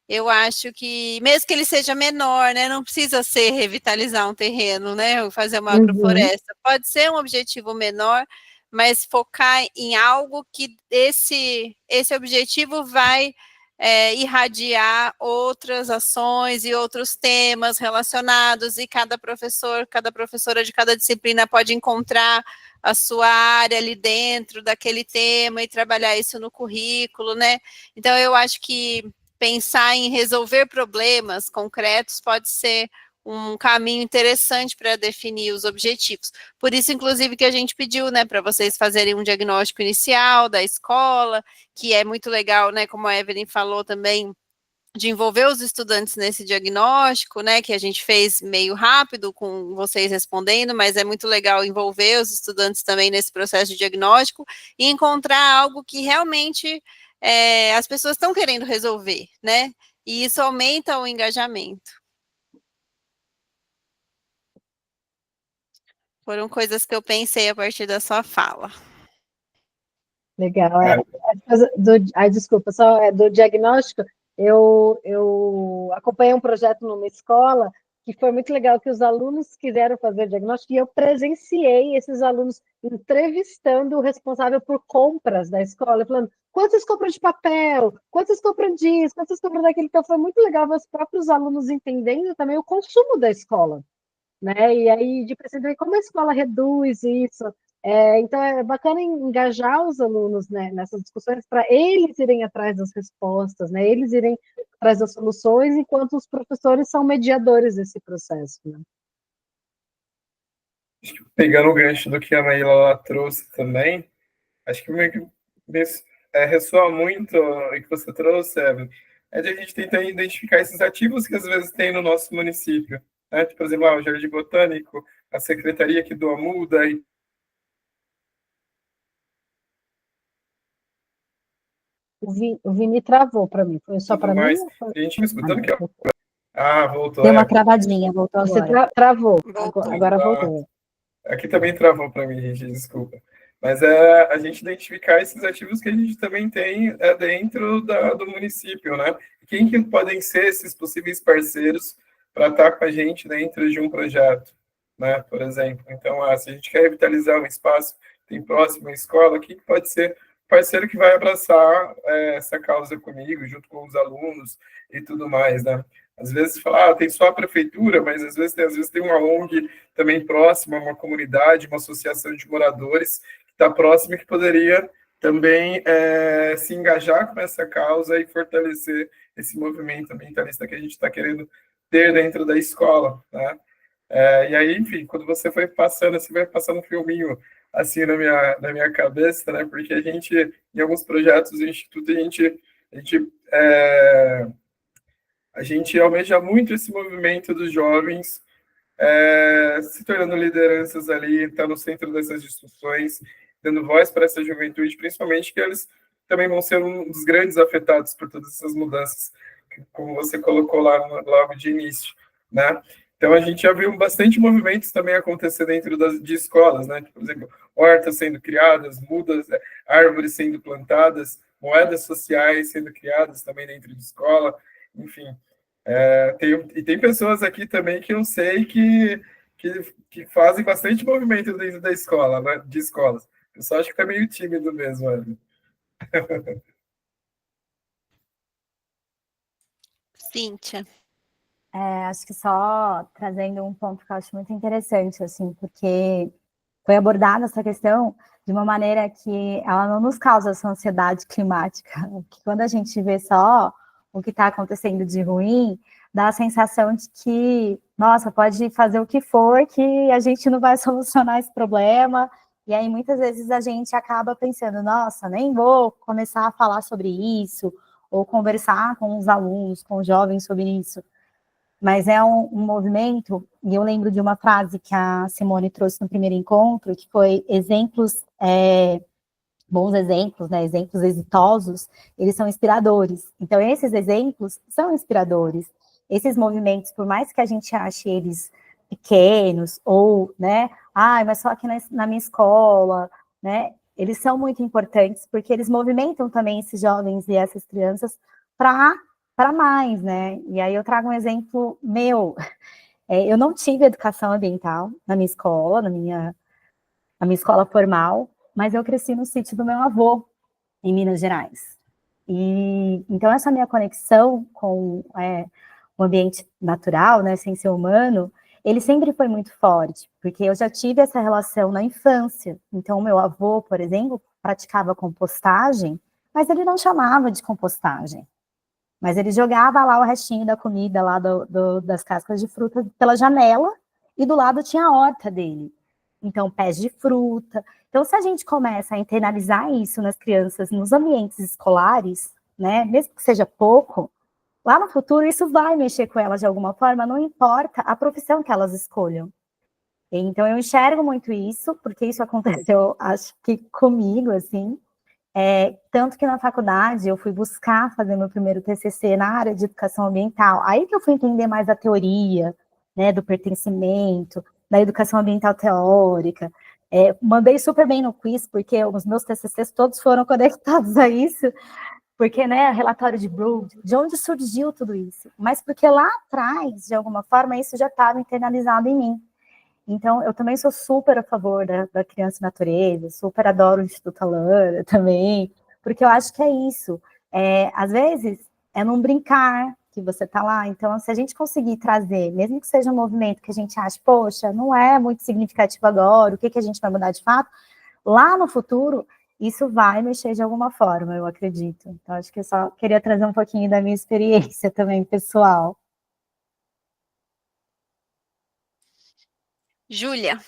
eu acho que, mesmo que ele seja menor, né? Não precisa ser revitalizar um terreno, né? Ou fazer uma agrofloresta. Pode ser um objetivo menor, mas focar em algo que esse objetivo vai irradiar outras ações e outros temas relacionados, e cada professor, cada professora de cada disciplina pode encontrar a sua área ali dentro daquele tema e trabalhar isso no currículo, né? Então, eu acho que pensar em resolver problemas concretos pode ser um caminho interessante para definir os objetivos. Por isso, inclusive, que a gente pediu, né, para vocês fazerem um diagnóstico inicial da escola, que é muito legal, né, como a Evelyn falou também, de envolver os estudantes nesse diagnóstico, né, que a gente fez meio rápido com vocês respondendo, mas é muito legal envolver os estudantes também nesse processo de diagnóstico e encontrar algo que realmente as pessoas estão querendo resolver, né, e isso aumenta o engajamento. Foram coisas que eu pensei a partir da sua fala. Legal. Desculpa, só do diagnóstico, eu acompanhei um projeto numa escola que foi muito legal, que os alunos quiseram fazer diagnóstico e eu presenciei esses alunos entrevistando o responsável por compras da escola, falando quantas compram de papel, quantas compram disso, quantas compram daquilo. Então foi muito legal ver os próprios alunos entendendo também o consumo da escola, né? E aí de perceber como a escola reduz isso. Então é bacana engajar os alunos, né, nessas discussões para eles irem atrás das respostas, né? Eles irem atrás das soluções, enquanto os professores são mediadores desse processo, né? Pegando o gancho do que a Maíla lá trouxe também, acho que meio que ressoa muito o que você trouxe, Evelyn, é de a gente tentar identificar esses ativos que às vezes tem no nosso município, né? Por exemplo, o Jardim Botânico, a secretaria que doa muda. O Vini travou para mim. Foi só para mim? A gente escutando que... voltou. Deu uma travadinha, voltou agora. Você travou. Agora voltou. Aqui também travou para mim, gente, desculpa. Mas é a gente identificar esses ativos que a gente também tem dentro do município, né? Quem que podem ser esses possíveis parceiros para estar com a gente dentro de um projeto, né? Por exemplo. Então, se a gente quer revitalizar um espaço, tem próximo à escola, quem pode ser parceiro que vai abraçar essa causa comigo, junto com os alunos e tudo mais, né? Às vezes fala, tem só a prefeitura, mas às vezes tem uma ONG também próxima, uma comunidade, uma associação de moradores que está próxima e que poderia também se engajar com essa causa e fortalecer esse movimento ambientalista que a gente está querendo ter dentro da escola, né? E aí, enfim, quando você foi passando, você vai passando um filminho assim na minha cabeça, né? Porque a gente, em alguns projetos do Instituto, a gente almeja muito esse movimento dos jovens se tornando lideranças ali, está no centro dessas discussões, dando voz para essa juventude, principalmente que eles também vão ser um dos grandes afetados por todas essas mudanças, como você colocou lá logo de início, né? Então, a gente já viu bastante movimentos também acontecer dentro de escolas, né? Por exemplo, hortas sendo criadas, mudas, árvores sendo plantadas, moedas sociais sendo criadas também dentro de escola, enfim. Tem pessoas aqui também que eu sei que fazem bastante movimento dentro da escola, né? De escolas. Eu só acho que tá meio tímido mesmo, Evelyn. Cíntia. Acho que só trazendo um ponto que eu acho muito interessante, assim, porque foi abordada essa questão de uma maneira que ela não nos causa essa ansiedade climática, que quando a gente vê só o que está acontecendo de ruim, dá a sensação de que, nossa, pode fazer o que for, que a gente não vai solucionar esse problema, e aí muitas vezes a gente acaba pensando, nossa, nem vou começar a falar sobre isso, ou conversar com os alunos, com os jovens sobre isso. Mas é um movimento, e eu lembro de uma frase que a Simone trouxe no primeiro encontro, que foi exemplos, bons exemplos, né, exemplos exitosos, eles são inspiradores. Então, esses exemplos são inspiradores. Esses movimentos, por mais que a gente ache eles pequenos, ou, né, mas só aqui na minha escola, né, eles são muito importantes, porque eles movimentam também esses jovens e essas crianças para mais, né? E aí eu trago um exemplo meu. Eu não tive educação ambiental na minha escola, na minha escola formal, mas eu cresci no sítio do meu avô, em Minas Gerais. E então essa minha conexão com o ambiente natural, né, sem ser humano, ele sempre foi muito forte, porque eu já tive essa relação na infância. Então o meu avô, por exemplo, praticava compostagem, mas ele não chamava de compostagem. Mas ele jogava lá o restinho da comida, lá das cascas de fruta, pela janela, e do lado tinha a horta dele. Então, pés de fruta. Então, se a gente começa a internalizar isso nas crianças, nos ambientes escolares, né, mesmo que seja pouco, lá no futuro isso vai mexer com elas de alguma forma, não importa a profissão que elas escolham. Então, eu enxergo muito isso, porque isso aconteceu, acho que comigo, assim, tanto que na faculdade eu fui buscar fazer meu primeiro TCC na área de educação ambiental. Aí que eu fui entender mais a teoria, né, do pertencimento, da educação ambiental teórica. Mandei super bem no quiz, porque os meus TCCs todos foram conectados a isso, porque, né, relatório de Broad, de onde surgiu tudo isso? Mas porque lá atrás, de alguma forma, isso já estava internalizado em mim. Então, eu também sou super a favor da criança e natureza, super adoro o Instituto Alana também, porque eu acho que é isso. Às vezes, é num brincar que você está lá. Então, se a gente conseguir trazer, mesmo que seja um movimento que a gente ache, poxa, não é muito significativo agora, o que a gente vai mudar de fato, lá no futuro, isso vai mexer de alguma forma, eu acredito. Então, acho que eu só queria trazer um pouquinho da minha experiência também, pessoal. Júlia.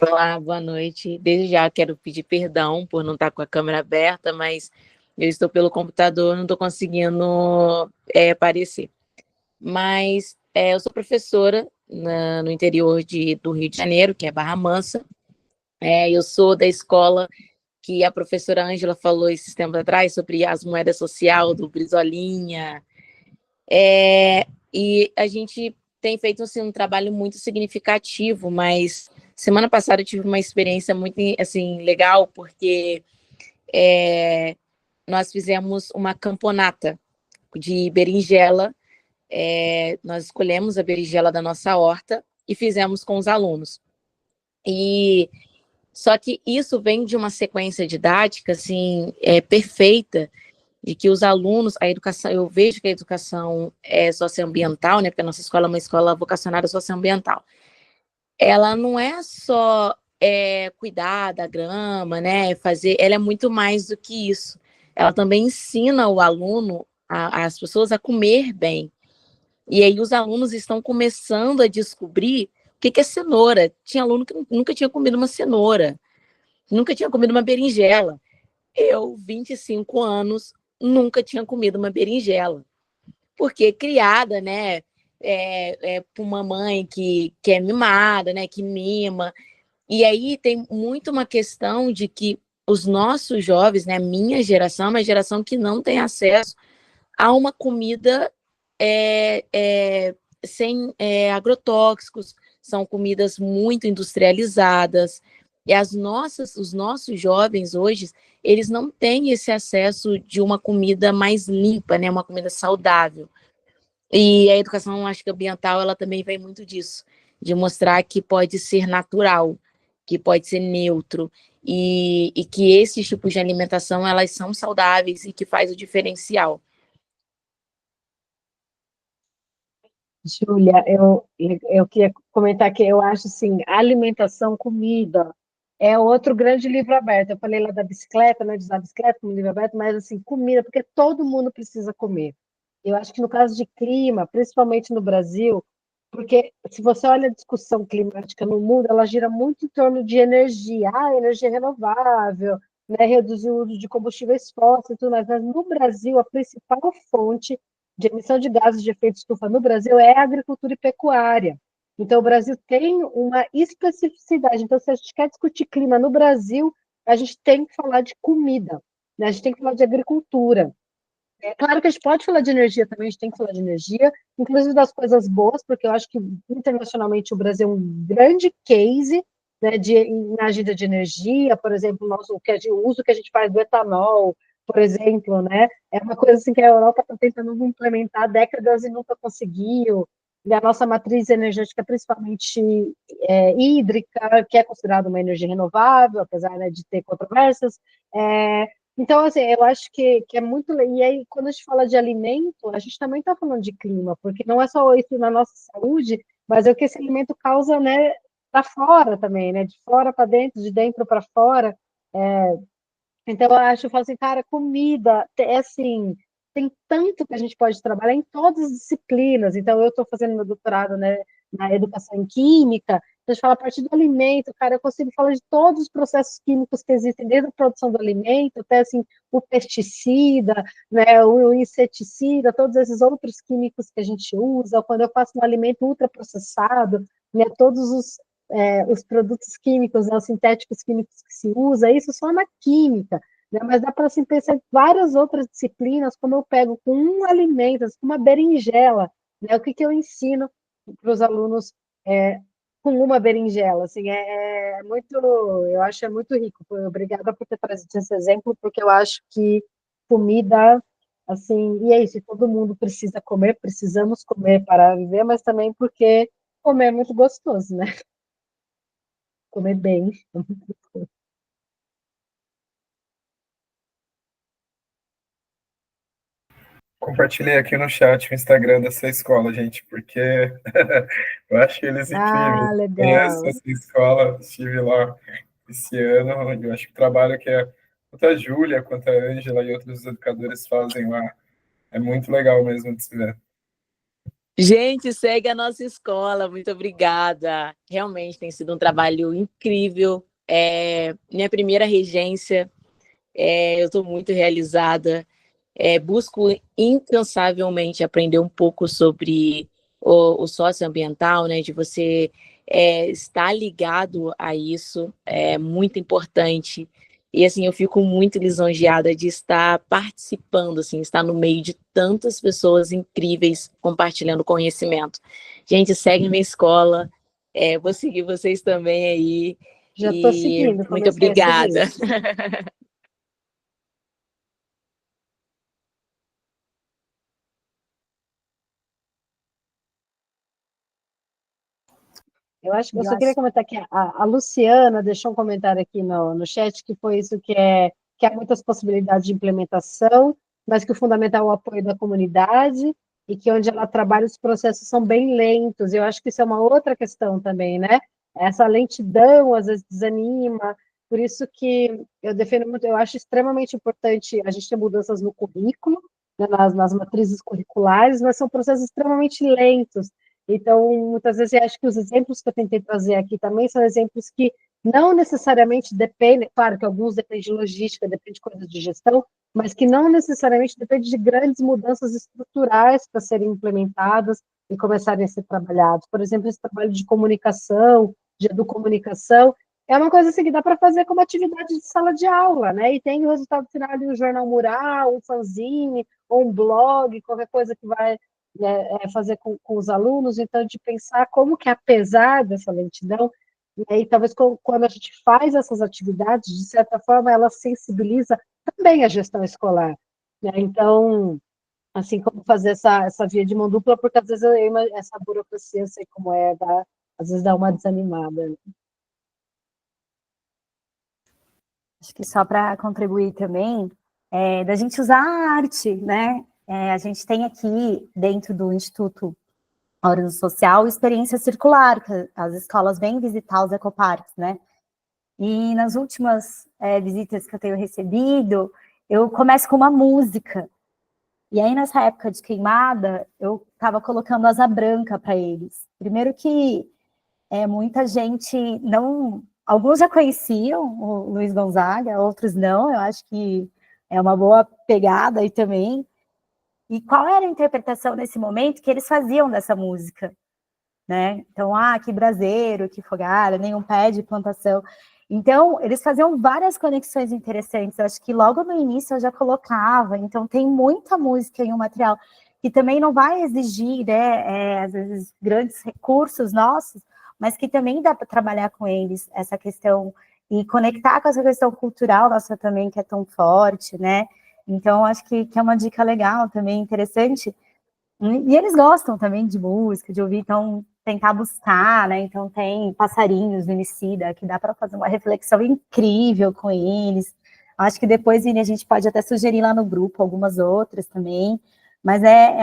Olá, boa noite. Desde já quero pedir perdão por não estar com a câmera aberta, mas eu estou pelo computador, não estou conseguindo aparecer. Mas eu sou professora no interior do Rio de Janeiro, que é Barra Mansa. Eu sou da escola que a professora Ângela falou esses tempos atrás sobre as moedas sociais do Brizolinha. E a gente tem feito assim, um trabalho muito significativo, mas semana passada eu tive uma experiência muito assim, legal, porque nós fizemos uma camponata de berinjela. Nós escolhemos a berinjela da nossa horta e fizemos com os alunos. Só que isso vem de uma sequência didática assim, perfeita, de que os alunos, a educação, eu vejo que a educação socioambiental, né, porque a nossa escola é uma escola vocacionada socioambiental, ela não é só cuidar da grama, né, ela é muito mais do que isso. Ela também ensina o aluno, as pessoas a comer bem. E aí os alunos estão começando a descobrir o que é cenoura. Tinha aluno que nunca tinha comido uma cenoura, nunca tinha comido uma berinjela. Eu, 25 anos, nunca tinha comido uma berinjela, porque criada, né, por uma mãe que é mimada, né, que mima. E aí tem muito uma questão de que os nossos jovens, né, minha geração, é uma geração que não tem acesso a uma comida sem agrotóxicos, são comidas muito industrializadas. E os nossos jovens hoje, eles não têm esse acesso de uma comida mais limpa, né, uma comida saudável. E a educação, acho que ambiental, ela também vem muito disso, de mostrar que pode ser natural, que pode ser neutro, e que esses tipos de alimentação, elas são saudáveis e que faz o diferencial. Júlia, eu queria comentar que eu acho assim, alimentação, comida, é outro grande livro aberto. Eu falei lá da bicicleta, né, de usar a bicicleta como livro aberto, mas assim, comida, porque todo mundo precisa comer. Eu acho que no caso de clima, principalmente no Brasil, porque se você olha a discussão climática no mundo, ela gira muito em torno de energia, energia renovável, né, reduzir o uso de combustíveis fósseis e tudo mais, mas no Brasil, a principal fonte de emissão de gases de efeito estufa no Brasil é a agricultura e pecuária. Então, o Brasil tem uma especificidade. Então, se a gente quer discutir clima no Brasil, a gente tem que falar de comida, né? A gente tem que falar de agricultura. É claro que a gente pode falar de energia também, a gente tem que falar de energia, inclusive das coisas boas, porque eu acho que internacionalmente o Brasil é um grande case, né, na agenda de energia, por exemplo, o uso que a gente faz do etanol, por exemplo, né, é uma coisa assim que a Europa está tentando implementar há décadas e nunca conseguiu, e a nossa matriz energética, principalmente hídrica, que é considerada uma energia renovável, apesar, né, de ter controvérsias, então, assim, eu acho que é muito. E aí, quando a gente fala de alimento, a gente também está falando de clima, porque não é só isso na nossa saúde, mas é o que esse alimento causa, né, para fora também, né, de fora para dentro, de dentro para fora. Então, eu falo assim, cara, comida, é assim, tem tanto que a gente pode trabalhar em todas as disciplinas. Então, eu estou fazendo meu doutorado, né, na educação em química, então, a gente fala a partir do alimento, cara, eu consigo falar de todos os processos químicos que existem, desde a produção do alimento até, assim, o pesticida, né, o inseticida, todos esses outros químicos que a gente usa, quando eu faço um alimento ultraprocessado, né, todos os produtos químicos, né, os sintéticos químicos que se usa, isso só na química, né, mas dá para assim, pensar em várias outras disciplinas, como eu pego com um alimento, assim, uma berinjela, né, o que eu ensino para os alunos com uma berinjela, assim, muito, eu acho muito rico, obrigada por ter trazido esse exemplo, porque eu acho que comida, assim, e é isso, todo mundo precisa comer, precisamos comer para viver, mas também porque comer é muito gostoso, né? Comer bem. Compartilhei aqui no chat o Instagram dessa escola, gente, porque eu acho eles incríveis. Ah, Conheço legal. essa escola, estive lá esse ano, eu acho que o trabalho que tanto a Júlia quanto a Ângela e outros educadores fazem lá é muito legal mesmo de se ver. Gente, segue a nossa escola, muito obrigada. Realmente tem sido um trabalho incrível. Minha primeira regência, eu estou muito realizada. Busco incansavelmente aprender um pouco sobre o socioambiental, né? De você estar ligado a isso, é muito importante. E assim, eu fico muito lisonjeada de estar participando, assim, estar no meio de tantas pessoas incríveis compartilhando conhecimento. Gente, segue minha escola, vou seguir vocês também aí. Já estou E seguindo, muito comecei a obrigada. seguir. Eu acho que eu Eu só queria acho. comentar que a Luciana deixou um comentário aqui no chat que foi isso que há muitas possibilidades de implementação, mas que o fundamental é o apoio da comunidade e que onde ela trabalha os processos são bem lentos. Eu acho que isso é uma outra questão também, né? Essa lentidão às vezes desanima, por isso que eu defendo muito, eu acho extremamente importante a gente ter mudanças no currículo, né, nas matrizes curriculares, mas são processos extremamente lentos. Então, muitas vezes, eu acho que os exemplos que eu tentei trazer aqui também são exemplos que não necessariamente dependem, claro que alguns dependem de logística, dependem de coisas de gestão, mas que não necessariamente dependem de grandes mudanças estruturais para serem implementadas e começarem a ser trabalhados. Por exemplo, esse trabalho de comunicação, de educomunicação, é uma coisa assim que dá para fazer como atividade de sala de aula, né? E tem o resultado final de um jornal mural, um fanzine, ou um blog, qualquer coisa que vai fazer com os alunos, então, de pensar como que, apesar dessa lentidão, e aí talvez quando a gente faz essas atividades, de certa forma, ela sensibiliza também a gestão escolar, né? Então, assim, como fazer essa via de mão dupla, porque às vezes essa burocracia, eu sei como às vezes dá uma desanimada. Né? Acho que só para contribuir também, da gente usar a arte, né? A gente tem aqui, dentro do Instituto a hora do social, experiência circular, que as escolas vêm visitar os ecoparques, né? E nas últimas visitas que eu tenho recebido, eu começo com uma música. E aí, nessa época de queimada, eu estava colocando asa branca para eles. Primeiro que muita gente não... Alguns já conheciam o Luiz Gonzaga, outros não. Eu acho que é uma boa pegada aí também. E qual era a interpretação nesse momento que eles faziam dessa música? Né? Então, que braseiro, que fogara, nenhum pé de plantação. Então, eles faziam várias conexões interessantes. Eu acho que logo no início eu já colocava. Então, tem muita música em um material que também não vai exigir, né, às vezes, grandes recursos nossos, mas que também dá para trabalhar com eles essa questão e conectar com essa questão cultural nossa também, que é tão forte, né? Então, acho que é uma dica legal também, interessante. E eles gostam também de música, de ouvir, então tentar buscar, né? Então tem Passarinhos do Emicida, que dá para fazer uma reflexão incrível com eles. Acho que depois, Vini, a gente pode até sugerir lá no grupo algumas outras também, mas é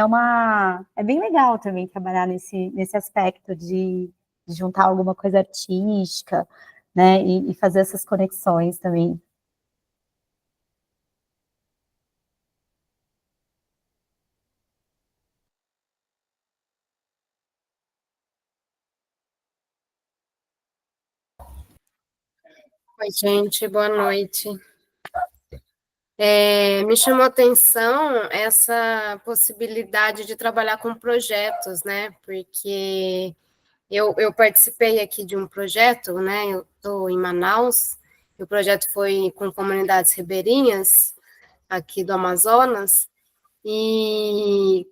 bem legal também trabalhar nesse aspecto de juntar alguma coisa artística, né? E fazer essas conexões também. Oi, gente, boa noite. Me chamou a atenção essa possibilidade de trabalhar com projetos, né? Porque eu participei aqui de um projeto, né? Eu estou em Manaus, e o projeto foi com comunidades ribeirinhas aqui do Amazonas, e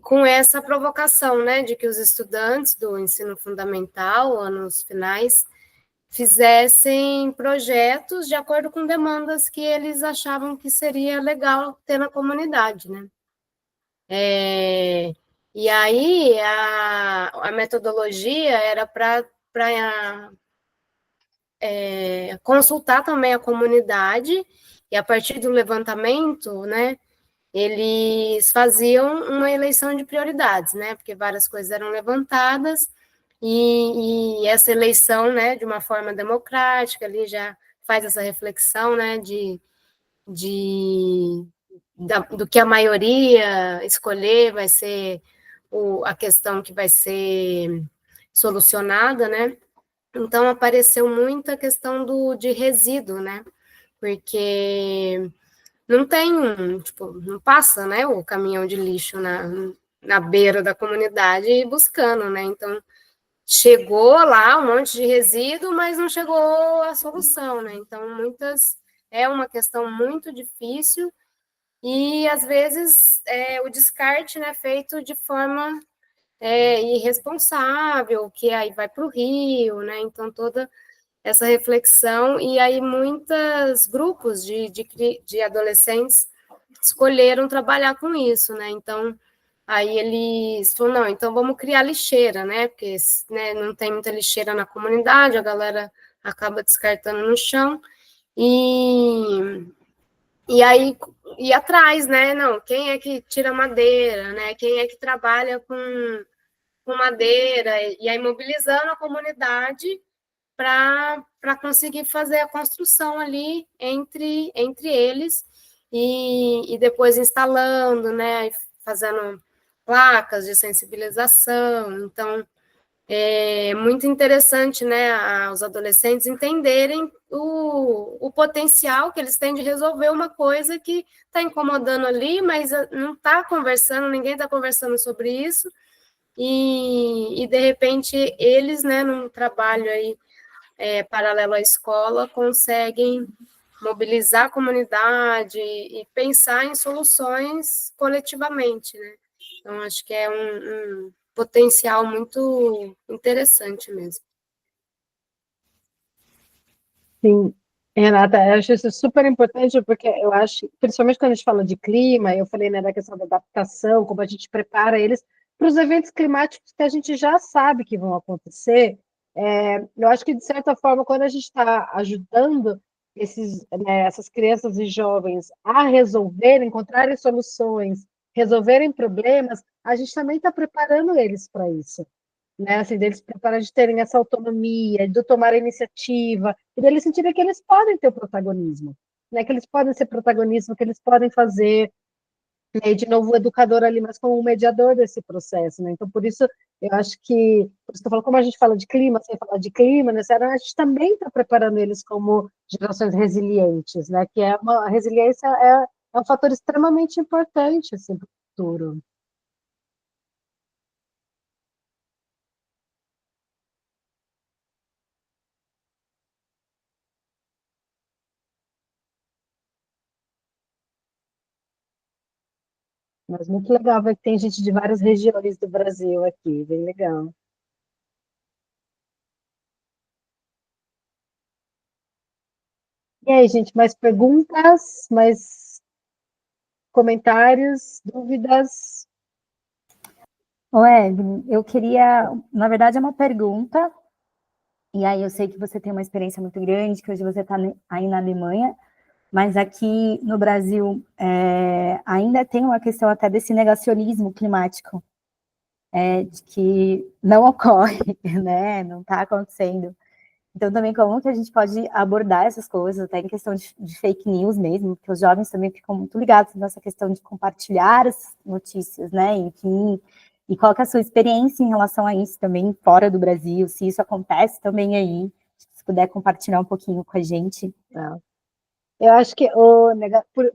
com essa provocação, né? De que os estudantes do ensino fundamental, anos finais, fizessem projetos de acordo com demandas que eles achavam que seria legal ter na comunidade, né? E aí, a metodologia era para consultar também a comunidade, e a partir do levantamento, né, eles faziam uma eleição de prioridades, né, porque várias coisas eram levantadas, e essa eleição, né, de uma forma democrática, ali já faz essa reflexão, né, do que a maioria escolher vai ser a questão que vai ser solucionada, né? Então, apareceu muita questão de resíduo, né? Porque não tem, não passa, né, o caminhão de lixo na beira da comunidade buscando, né? Então, chegou lá um monte de resíduo, mas não chegou a solução, né? Então, é uma questão muito difícil e, às vezes, o descarte, né, feito de forma irresponsável, que aí vai para o rio, né? Então, toda essa reflexão, e aí muitos grupos de adolescentes escolheram trabalhar com isso, né? Então, aí eles falaram, não, então vamos criar lixeira, né? Porque, né, não tem muita lixeira na comunidade, a galera acaba descartando no chão, e aí ir atrás, né? Não, quem é que tira madeira, né? Quem é que trabalha com madeira, e aí mobilizando a comunidade para conseguir fazer a construção ali entre eles, e depois instalando, né, fazendo placas de sensibilização. Então, é muito interessante, né, os adolescentes entenderem o potencial que eles têm de resolver uma coisa que está incomodando ali, mas não está conversando, ninguém está conversando sobre isso, e de repente eles, né, num trabalho aí paralelo à escola, conseguem mobilizar a comunidade e pensar em soluções coletivamente, né? Então, acho que é um potencial muito interessante mesmo. Sim, Renata, eu acho isso super importante, porque eu acho, principalmente quando a gente fala de clima, eu falei, né, da questão da adaptação, como a gente prepara eles para os eventos climáticos que a gente já sabe que vão acontecer. Eu acho que, de certa forma, quando a gente está ajudando essas crianças e jovens a resolverem, encontrarem soluções, resolverem problemas, a gente também está preparando eles para isso, né? Assim, deles preparar de terem essa autonomia, de tomar a iniciativa, e deles sentirem que eles podem ter o protagonismo, né? Que eles podem ser protagonismo, que eles podem fazer, né? E de novo o educador ali, mas como um mediador desse processo, né? Então, por isso, eu acho que, por isso que eu falo, como a gente fala de clima, sem falar de clima, né? A gente também está preparando eles como gerações resilientes, né? Que a resiliência é um fator extremamente importante, assim, para o futuro. Mas muito legal ver que tem gente de várias regiões do Brasil aqui, bem legal. E aí, gente, mais perguntas, mais comentários, dúvidas? Evelyn, eu queria, na verdade, é uma pergunta, e aí eu sei que você tem uma experiência muito grande, que hoje você está aí na Alemanha, mas aqui no Brasil ainda tem uma questão até desse negacionismo climático, de que não ocorre, né? Não está acontecendo. Então, também, como que a gente pode abordar essas coisas, até em questão de fake news mesmo, porque os jovens também ficam muito ligados nessa questão de compartilhar as notícias, né? Enfim, e qual que é a sua experiência em relação a isso também, fora do Brasil, se isso acontece também aí, se puder compartilhar um pouquinho com a gente. Eu acho que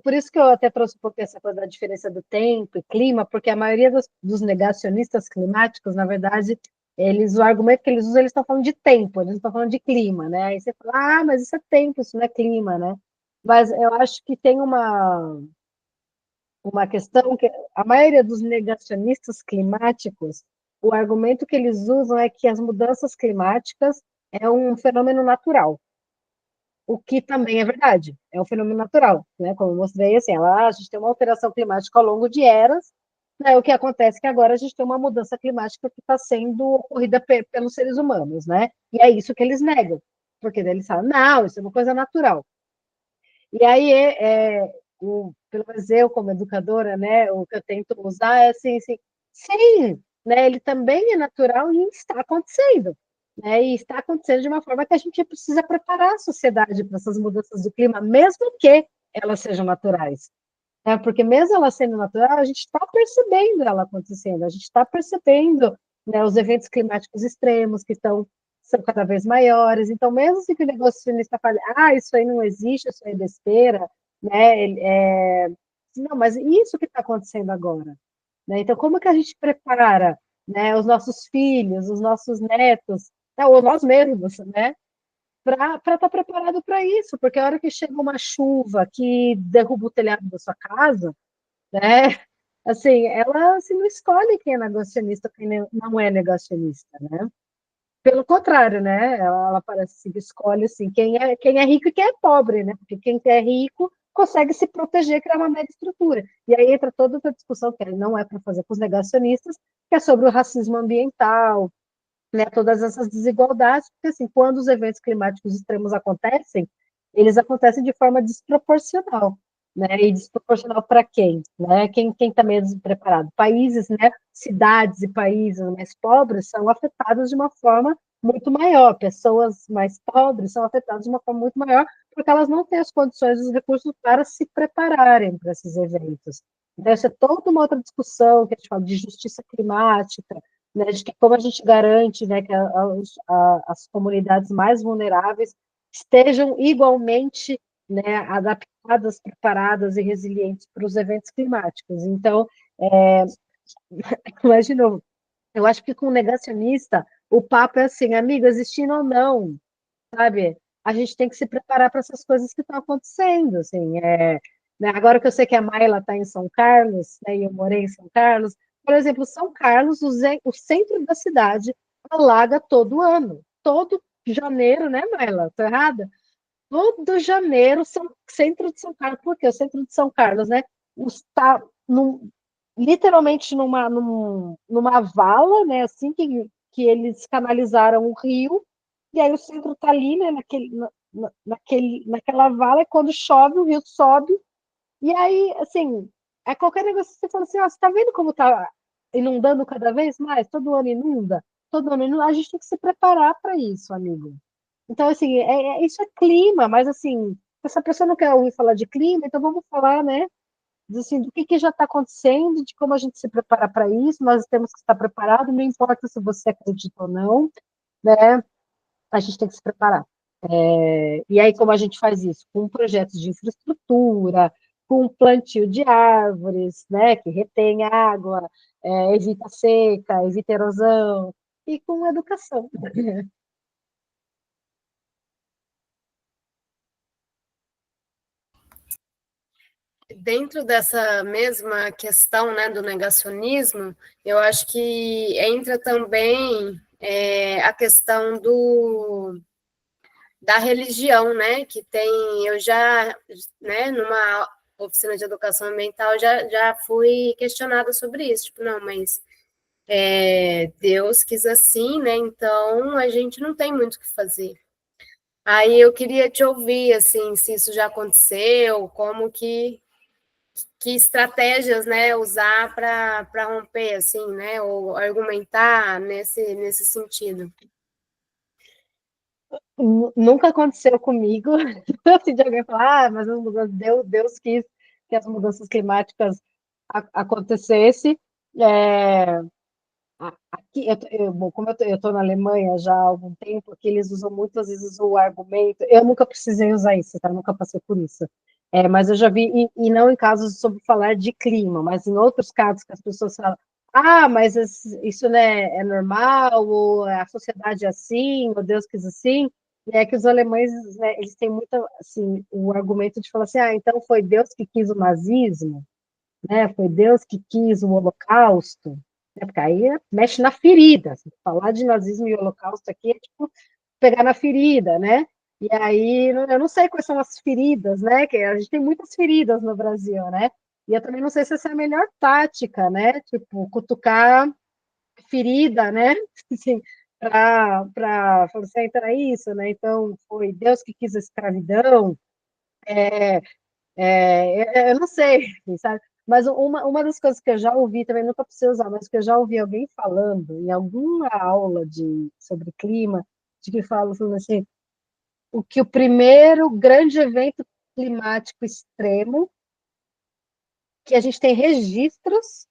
por isso que eu até trouxe um pouco essa coisa da diferença do tempo e clima, porque a maioria dos negacionistas climáticos, na verdade, o argumento que eles usam, eles estão falando de tempo, eles não estão falando de clima, né? Aí você fala, mas isso é tempo, isso não é clima, né? Mas eu acho que tem uma questão que a maioria dos negacionistas climáticos, o argumento que eles usam é que as mudanças climáticas é um fenômeno natural. O que também é verdade, é um fenômeno natural, né? Como eu mostrei, assim, a gente tem uma alteração climática ao longo de eras, né? O que acontece é que agora a gente tem uma mudança climática que está sendo ocorrida pelos seres humanos, né? E é isso que eles negam, porque eles falam, não, isso é uma coisa natural. E aí, pelo menos eu, como educadora, né, o que eu tento usar é assim, sim, né, ele também é natural e está acontecendo. Né, e está acontecendo de uma forma que a gente precisa preparar a sociedade para essas mudanças do clima, mesmo que elas sejam naturais. Né, porque mesmo ela sendo natural, a gente está percebendo ela acontecendo, a gente está percebendo, né, os eventos climáticos extremos que são cada vez maiores. Então, mesmo se o negacionista fale, isso aí não existe, isso aí é besteira, né, não, mas isso que está acontecendo agora? Né? Então, como que a gente prepara, né, os nossos filhos, os nossos netos, ou nós mesmos, né, para estar preparado para isso? Porque a hora que chega uma chuva que derruba o telhado da sua casa, né, assim, ela assim, não escolhe quem é negacionista, quem não é negacionista, né? Pelo contrário, né? Ela parece que escolhe assim, quem é rico e quem é pobre, né? Porque quem é rico consegue se proteger, criar uma mega estrutura. E aí entra toda outra discussão que não é para fazer com os negacionistas, que é sobre o racismo ambiental, né? Todas essas desigualdades, porque assim, quando os eventos climáticos extremos acontecem, eles acontecem de forma desproporcional. Né, e desproporcional para quem? Né? Quem está menos preparado? Países, né, cidades e países mais pobres são afetados de uma forma muito maior. Pessoas mais pobres são afetadas de uma forma muito maior porque elas não têm as condições e os recursos para se prepararem para esses eventos. Então, essa é toda uma outra discussão que a gente fala de justiça climática, né, de que como a gente garante, né, que as comunidades mais vulneráveis estejam igualmente, né, adaptadas, preparadas e resilientes para os eventos climáticos. Então, mas, de novo, eu acho que com o negacionista, o papo é assim, amigo, existindo ou não, sabe? A gente tem que se preparar para essas coisas que estão acontecendo, assim, né? Agora que eu sei que a Mayla está em São Carlos, né, e eu morei em São Carlos, por exemplo, São Carlos, o centro da cidade alaga todo ano, todo janeiro, né, Mayla? Estou errada? Todo janeiro, centro de São Carlos, por quê? O centro de São Carlos, né? Está literalmente numa vala, né? Assim que eles canalizaram o rio, e aí o centro está ali, né? Naquela vala, e quando chove, o rio sobe, e aí, assim, qualquer negócio que você fala assim, você está vendo como está inundando cada vez mais, todo ano inunda, todo ano inunda, a gente tem que se preparar para isso, amigo. Então, assim, isso é clima, mas assim, essa pessoa não quer ouvir falar de clima, então vamos falar, né, assim, do que já está acontecendo, de como a gente se prepara para isso, nós temos que estar preparado, não importa se você acredita ou não, né, a gente tem que se preparar. E aí, como a gente faz isso? Com projetos de infraestrutura, com plantio de árvores, né, que retém água, evita seca, evita erosão, e com educação. Dentro dessa mesma questão, né, do negacionismo, eu acho que entra também a questão da religião, né, que tem, eu já, né, numa oficina de educação ambiental, já fui questionada sobre isso, tipo, não, mas Deus quis assim, né, então a gente não tem muito o que fazer. Aí eu queria te ouvir, assim, se isso já aconteceu, como que estratégias, né, usar para romper, assim, né, ou argumentar nesse sentido. Nunca aconteceu comigo, assim, de alguém falar, mas Deus quis que as mudanças climáticas acontecessem. Aqui, bom, como eu estou na Alemanha já há algum tempo, aqui eles usam muitas vezes o argumento. Eu nunca precisei usar isso, tá? Nunca passei por isso. Mas eu já vi, e não em casos sobre falar de clima, mas em outros casos que as pessoas falam, mas isso, né, é normal, ou a sociedade é assim, ou Deus quis assim. É que os alemães, né, eles têm muito, assim, o argumento de falar assim, então foi Deus que quis o nazismo, né? Foi Deus que quis o Holocausto, né? Porque aí mexe na ferida. Falar de nazismo e Holocausto aqui é tipo pegar na ferida, né? E aí eu não sei quais são as feridas, né? Que a gente tem muitas feridas no Brasil, né? E eu também não sei se essa é a melhor tática, né? Tipo, cutucar ferida, né? Assim, para falar assim, então é isso, né? Então foi Deus que quis a escravidão. Eu não sei, sabe? Mas uma das coisas que eu já ouvi, também nunca precisei usar, mas que eu já ouvi alguém falando em alguma aula sobre clima, de que fala assim, o primeiro grande evento climático extremo que a gente tem registros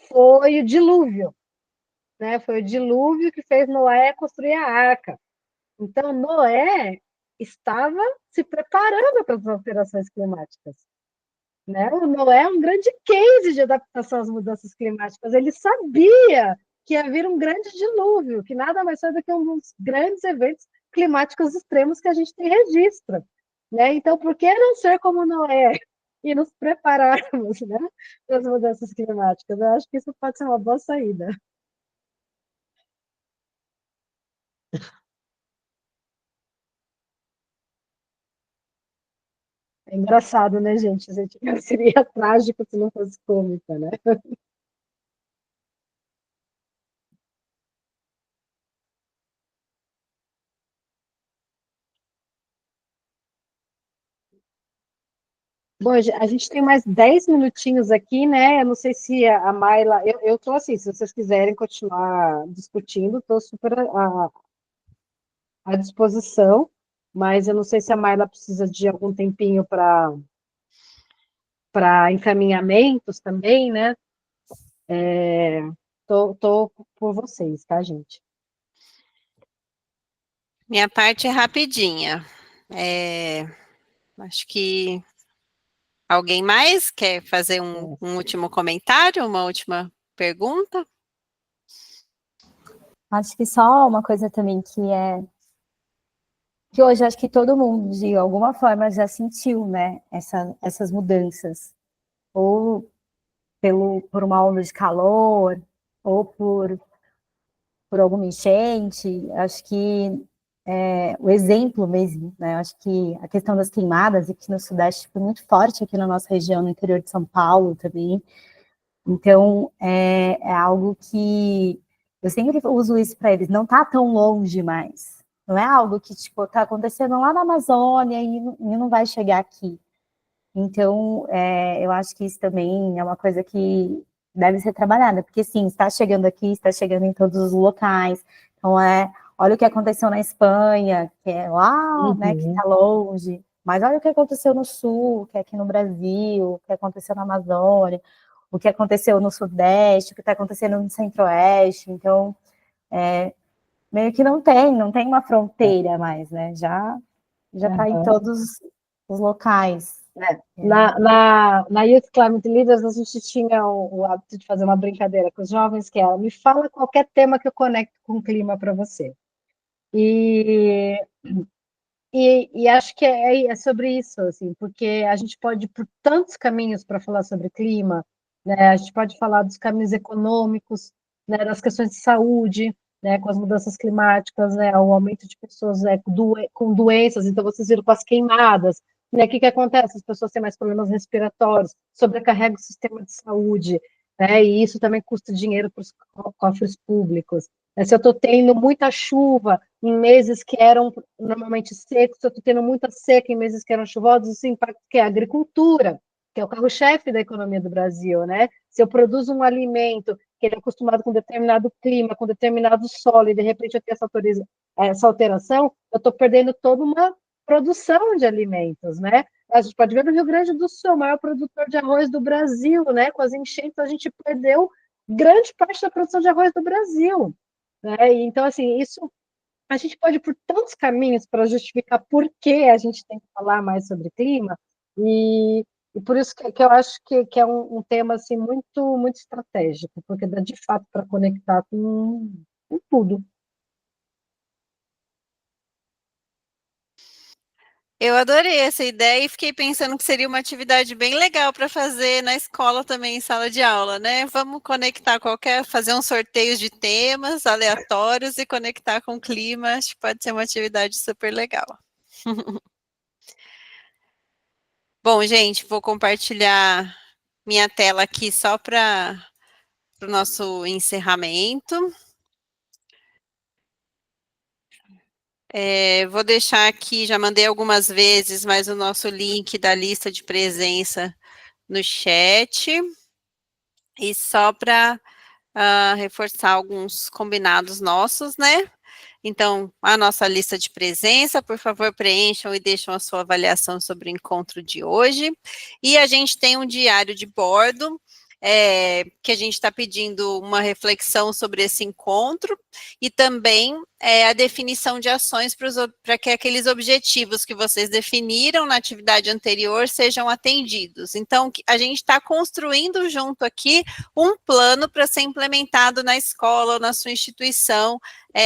foi o dilúvio, né? Foi o dilúvio que fez Noé construir a arca. Então, Noé estava se preparando para as alterações climáticas. Né? O Noé é um grande case de adaptação às mudanças climáticas. Ele sabia que ia vir um grande dilúvio, que nada mais foi do que um dos grandes eventos climáticos extremos que a gente tem registro. Né? Então, por que não ser como Noé e nos prepararmos, né, para as mudanças climáticas? Eu acho que isso pode ser uma boa saída. É engraçado, né, gente? Seria trágico se não fosse cômica, né? Bom, a gente tem mais 10 minutinhos aqui, né? Eu não sei se a Mayla. Eu estou assim, se vocês quiserem continuar discutindo, estou super à disposição, mas eu não sei se a Mayla precisa de algum tempinho para encaminhamentos também, né? Tô por vocês, tá, gente? Minha parte é rapidinha. Acho que alguém mais quer fazer um último comentário, uma última pergunta? Acho que só uma coisa também que hoje acho que todo mundo, de alguma forma, já sentiu, né, essas mudanças. Ou por uma onda de calor, ou por alguma enchente. Acho que o exemplo mesmo, né? Acho que a questão das queimadas aqui no Sudeste foi muito forte aqui na nossa região, no interior de São Paulo também. Então, é algo que eu sempre uso isso para eles, não está tão longe mais. Não é algo que, tipo, está acontecendo lá na Amazônia e não vai chegar aqui. Então, eu acho que isso também é uma coisa que deve ser trabalhada, porque sim, está chegando aqui, está chegando em todos os locais, então olha o que aconteceu na Espanha, que é lá, né, que está longe, mas olha o que aconteceu no Sul, que é aqui no Brasil, o que aconteceu na Amazônia, o que aconteceu no Sudeste, o que está acontecendo no Centro-Oeste, então, meio que não tem uma fronteira mais, né, já está em todos os locais. Na Youth Climate Leaders, a gente tinha o hábito de fazer uma brincadeira com os jovens, que é, me fala qualquer tema que eu conecto com o clima para você. E acho que é sobre isso, assim, porque a gente pode ir por tantos caminhos para falar sobre clima, né? A gente pode falar dos caminhos econômicos, né? Das questões de saúde, né? Com as mudanças climáticas, né? O aumento de pessoas com doenças, então vocês viram com as queimadas, né? O que acontece? As pessoas têm mais problemas respiratórios, sobrecarrega o sistema de saúde, né? E isso também custa dinheiro para os cofres públicos. Se eu estou tendo muita chuva em meses que eram normalmente secos, se eu estou tendo muita seca em meses que eram chuvosos, isso impacta a agricultura, que é o carro-chefe da economia do Brasil, né? Se eu produzo um alimento que ele é acostumado com determinado clima, com determinado solo, e de repente eu tenho essa alteração, eu estou perdendo toda uma produção de alimentos, né? A gente pode ver no Rio Grande do Sul, o maior produtor de arroz do Brasil, né? Com as enchentes, a gente perdeu grande parte da produção de arroz do Brasil. Né? Então, assim, isso a gente pode ir por tantos caminhos para justificar por que a gente tem que falar mais sobre clima, e por isso que eu acho que é um tema assim, muito, muito estratégico, porque dá de fato para conectar com tudo. Eu adorei essa ideia e fiquei pensando que seria uma atividade bem legal para fazer na escola também, em sala de aula, né? Vamos conectar fazer uns sorteios de temas aleatórios e conectar com o clima, acho que pode ser uma atividade super legal. Bom, gente, vou compartilhar minha tela aqui só para o nosso encerramento. Vou deixar aqui, já mandei algumas vezes, mas o nosso link da lista de presença no chat. E só para reforçar alguns combinados nossos, né? Então, a nossa lista de presença, por favor, preencham e deixam a sua avaliação sobre o encontro de hoje. E a gente tem um diário de bordo, que a gente está pedindo uma reflexão sobre esse encontro e também a definição de ações para que aqueles objetivos que vocês definiram na atividade anterior sejam atendidos. Então, a gente está construindo junto aqui um plano para ser implementado na escola ou na sua instituição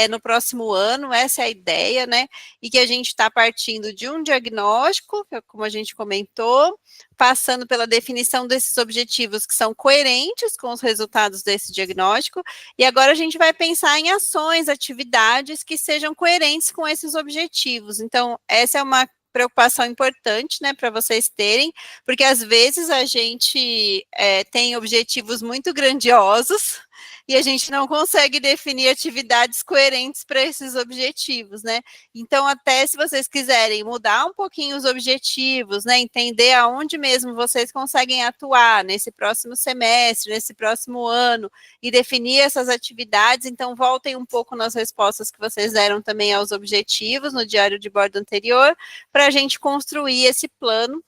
no próximo ano, essa é a ideia, né? E que a gente está partindo de um diagnóstico, como a gente comentou, passando pela definição desses objetivos que são coerentes com os resultados desse diagnóstico, e agora a gente vai pensar em ações, atividades que sejam coerentes com esses objetivos. Então, essa é uma preocupação importante, né, para vocês terem, porque às vezes a gente tem objetivos muito grandiosos e a gente não consegue definir atividades coerentes para esses objetivos, né? Então, até se vocês quiserem mudar um pouquinho os objetivos, né, entender aonde mesmo vocês conseguem atuar nesse próximo semestre, nesse próximo ano, e definir essas atividades, então voltem um pouco nas respostas que vocês deram também aos objetivos no diário de bordo anterior, para a gente construir esse plano.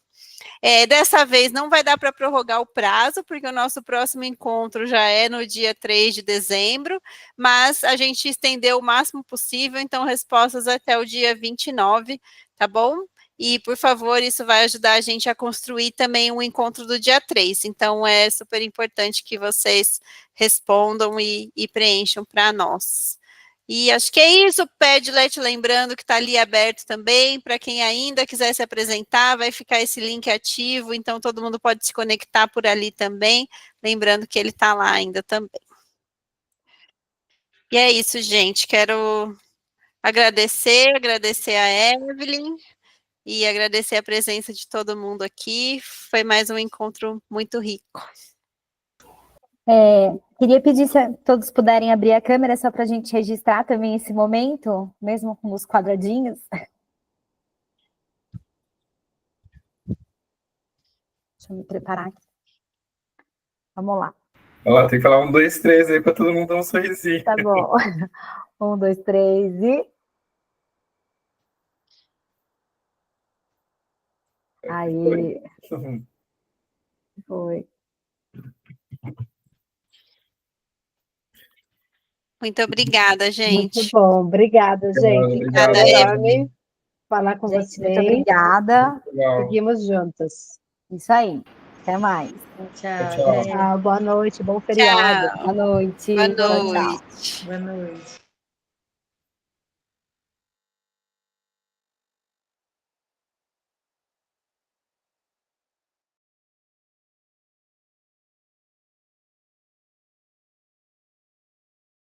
Dessa vez não vai dar para prorrogar o prazo, porque o nosso próximo encontro já é no dia 3 de dezembro, mas a gente estendeu o máximo possível, então respostas até o dia 29, tá bom? E, por favor, isso vai ajudar a gente a construir também um encontro do dia 3, então é super importante que vocês respondam e preencham para nós. E acho que é isso, Padlet, lembrando que está ali aberto também, para quem ainda quiser se apresentar, vai ficar esse link ativo, então todo mundo pode se conectar por ali também, lembrando que ele está lá ainda também. E é isso, gente, quero agradecer a Evelyn, e agradecer a presença de todo mundo aqui, foi mais um encontro muito rico. Queria pedir se todos puderem abrir a câmera só para a gente registrar também esse momento, mesmo com os quadradinhos. Deixa eu me preparar aqui. Vamos lá. Olha lá, tem que falar 1, 2, 3 aí para todo mundo dar um sorrisinho. Tá bom. 1, 2, 3 e... Aí. Foi. Muito obrigada, gente. Muito bom, obrigada, gente. Obrigada, Foi enorme falar com Gente, vocês. muito obrigada. Seguimos juntas. Isso aí. Até mais. Tchau. Tchau, boa noite, bom feriado. Tchau. Boa noite. Boa Tchau, tchau. noite. Boa noite.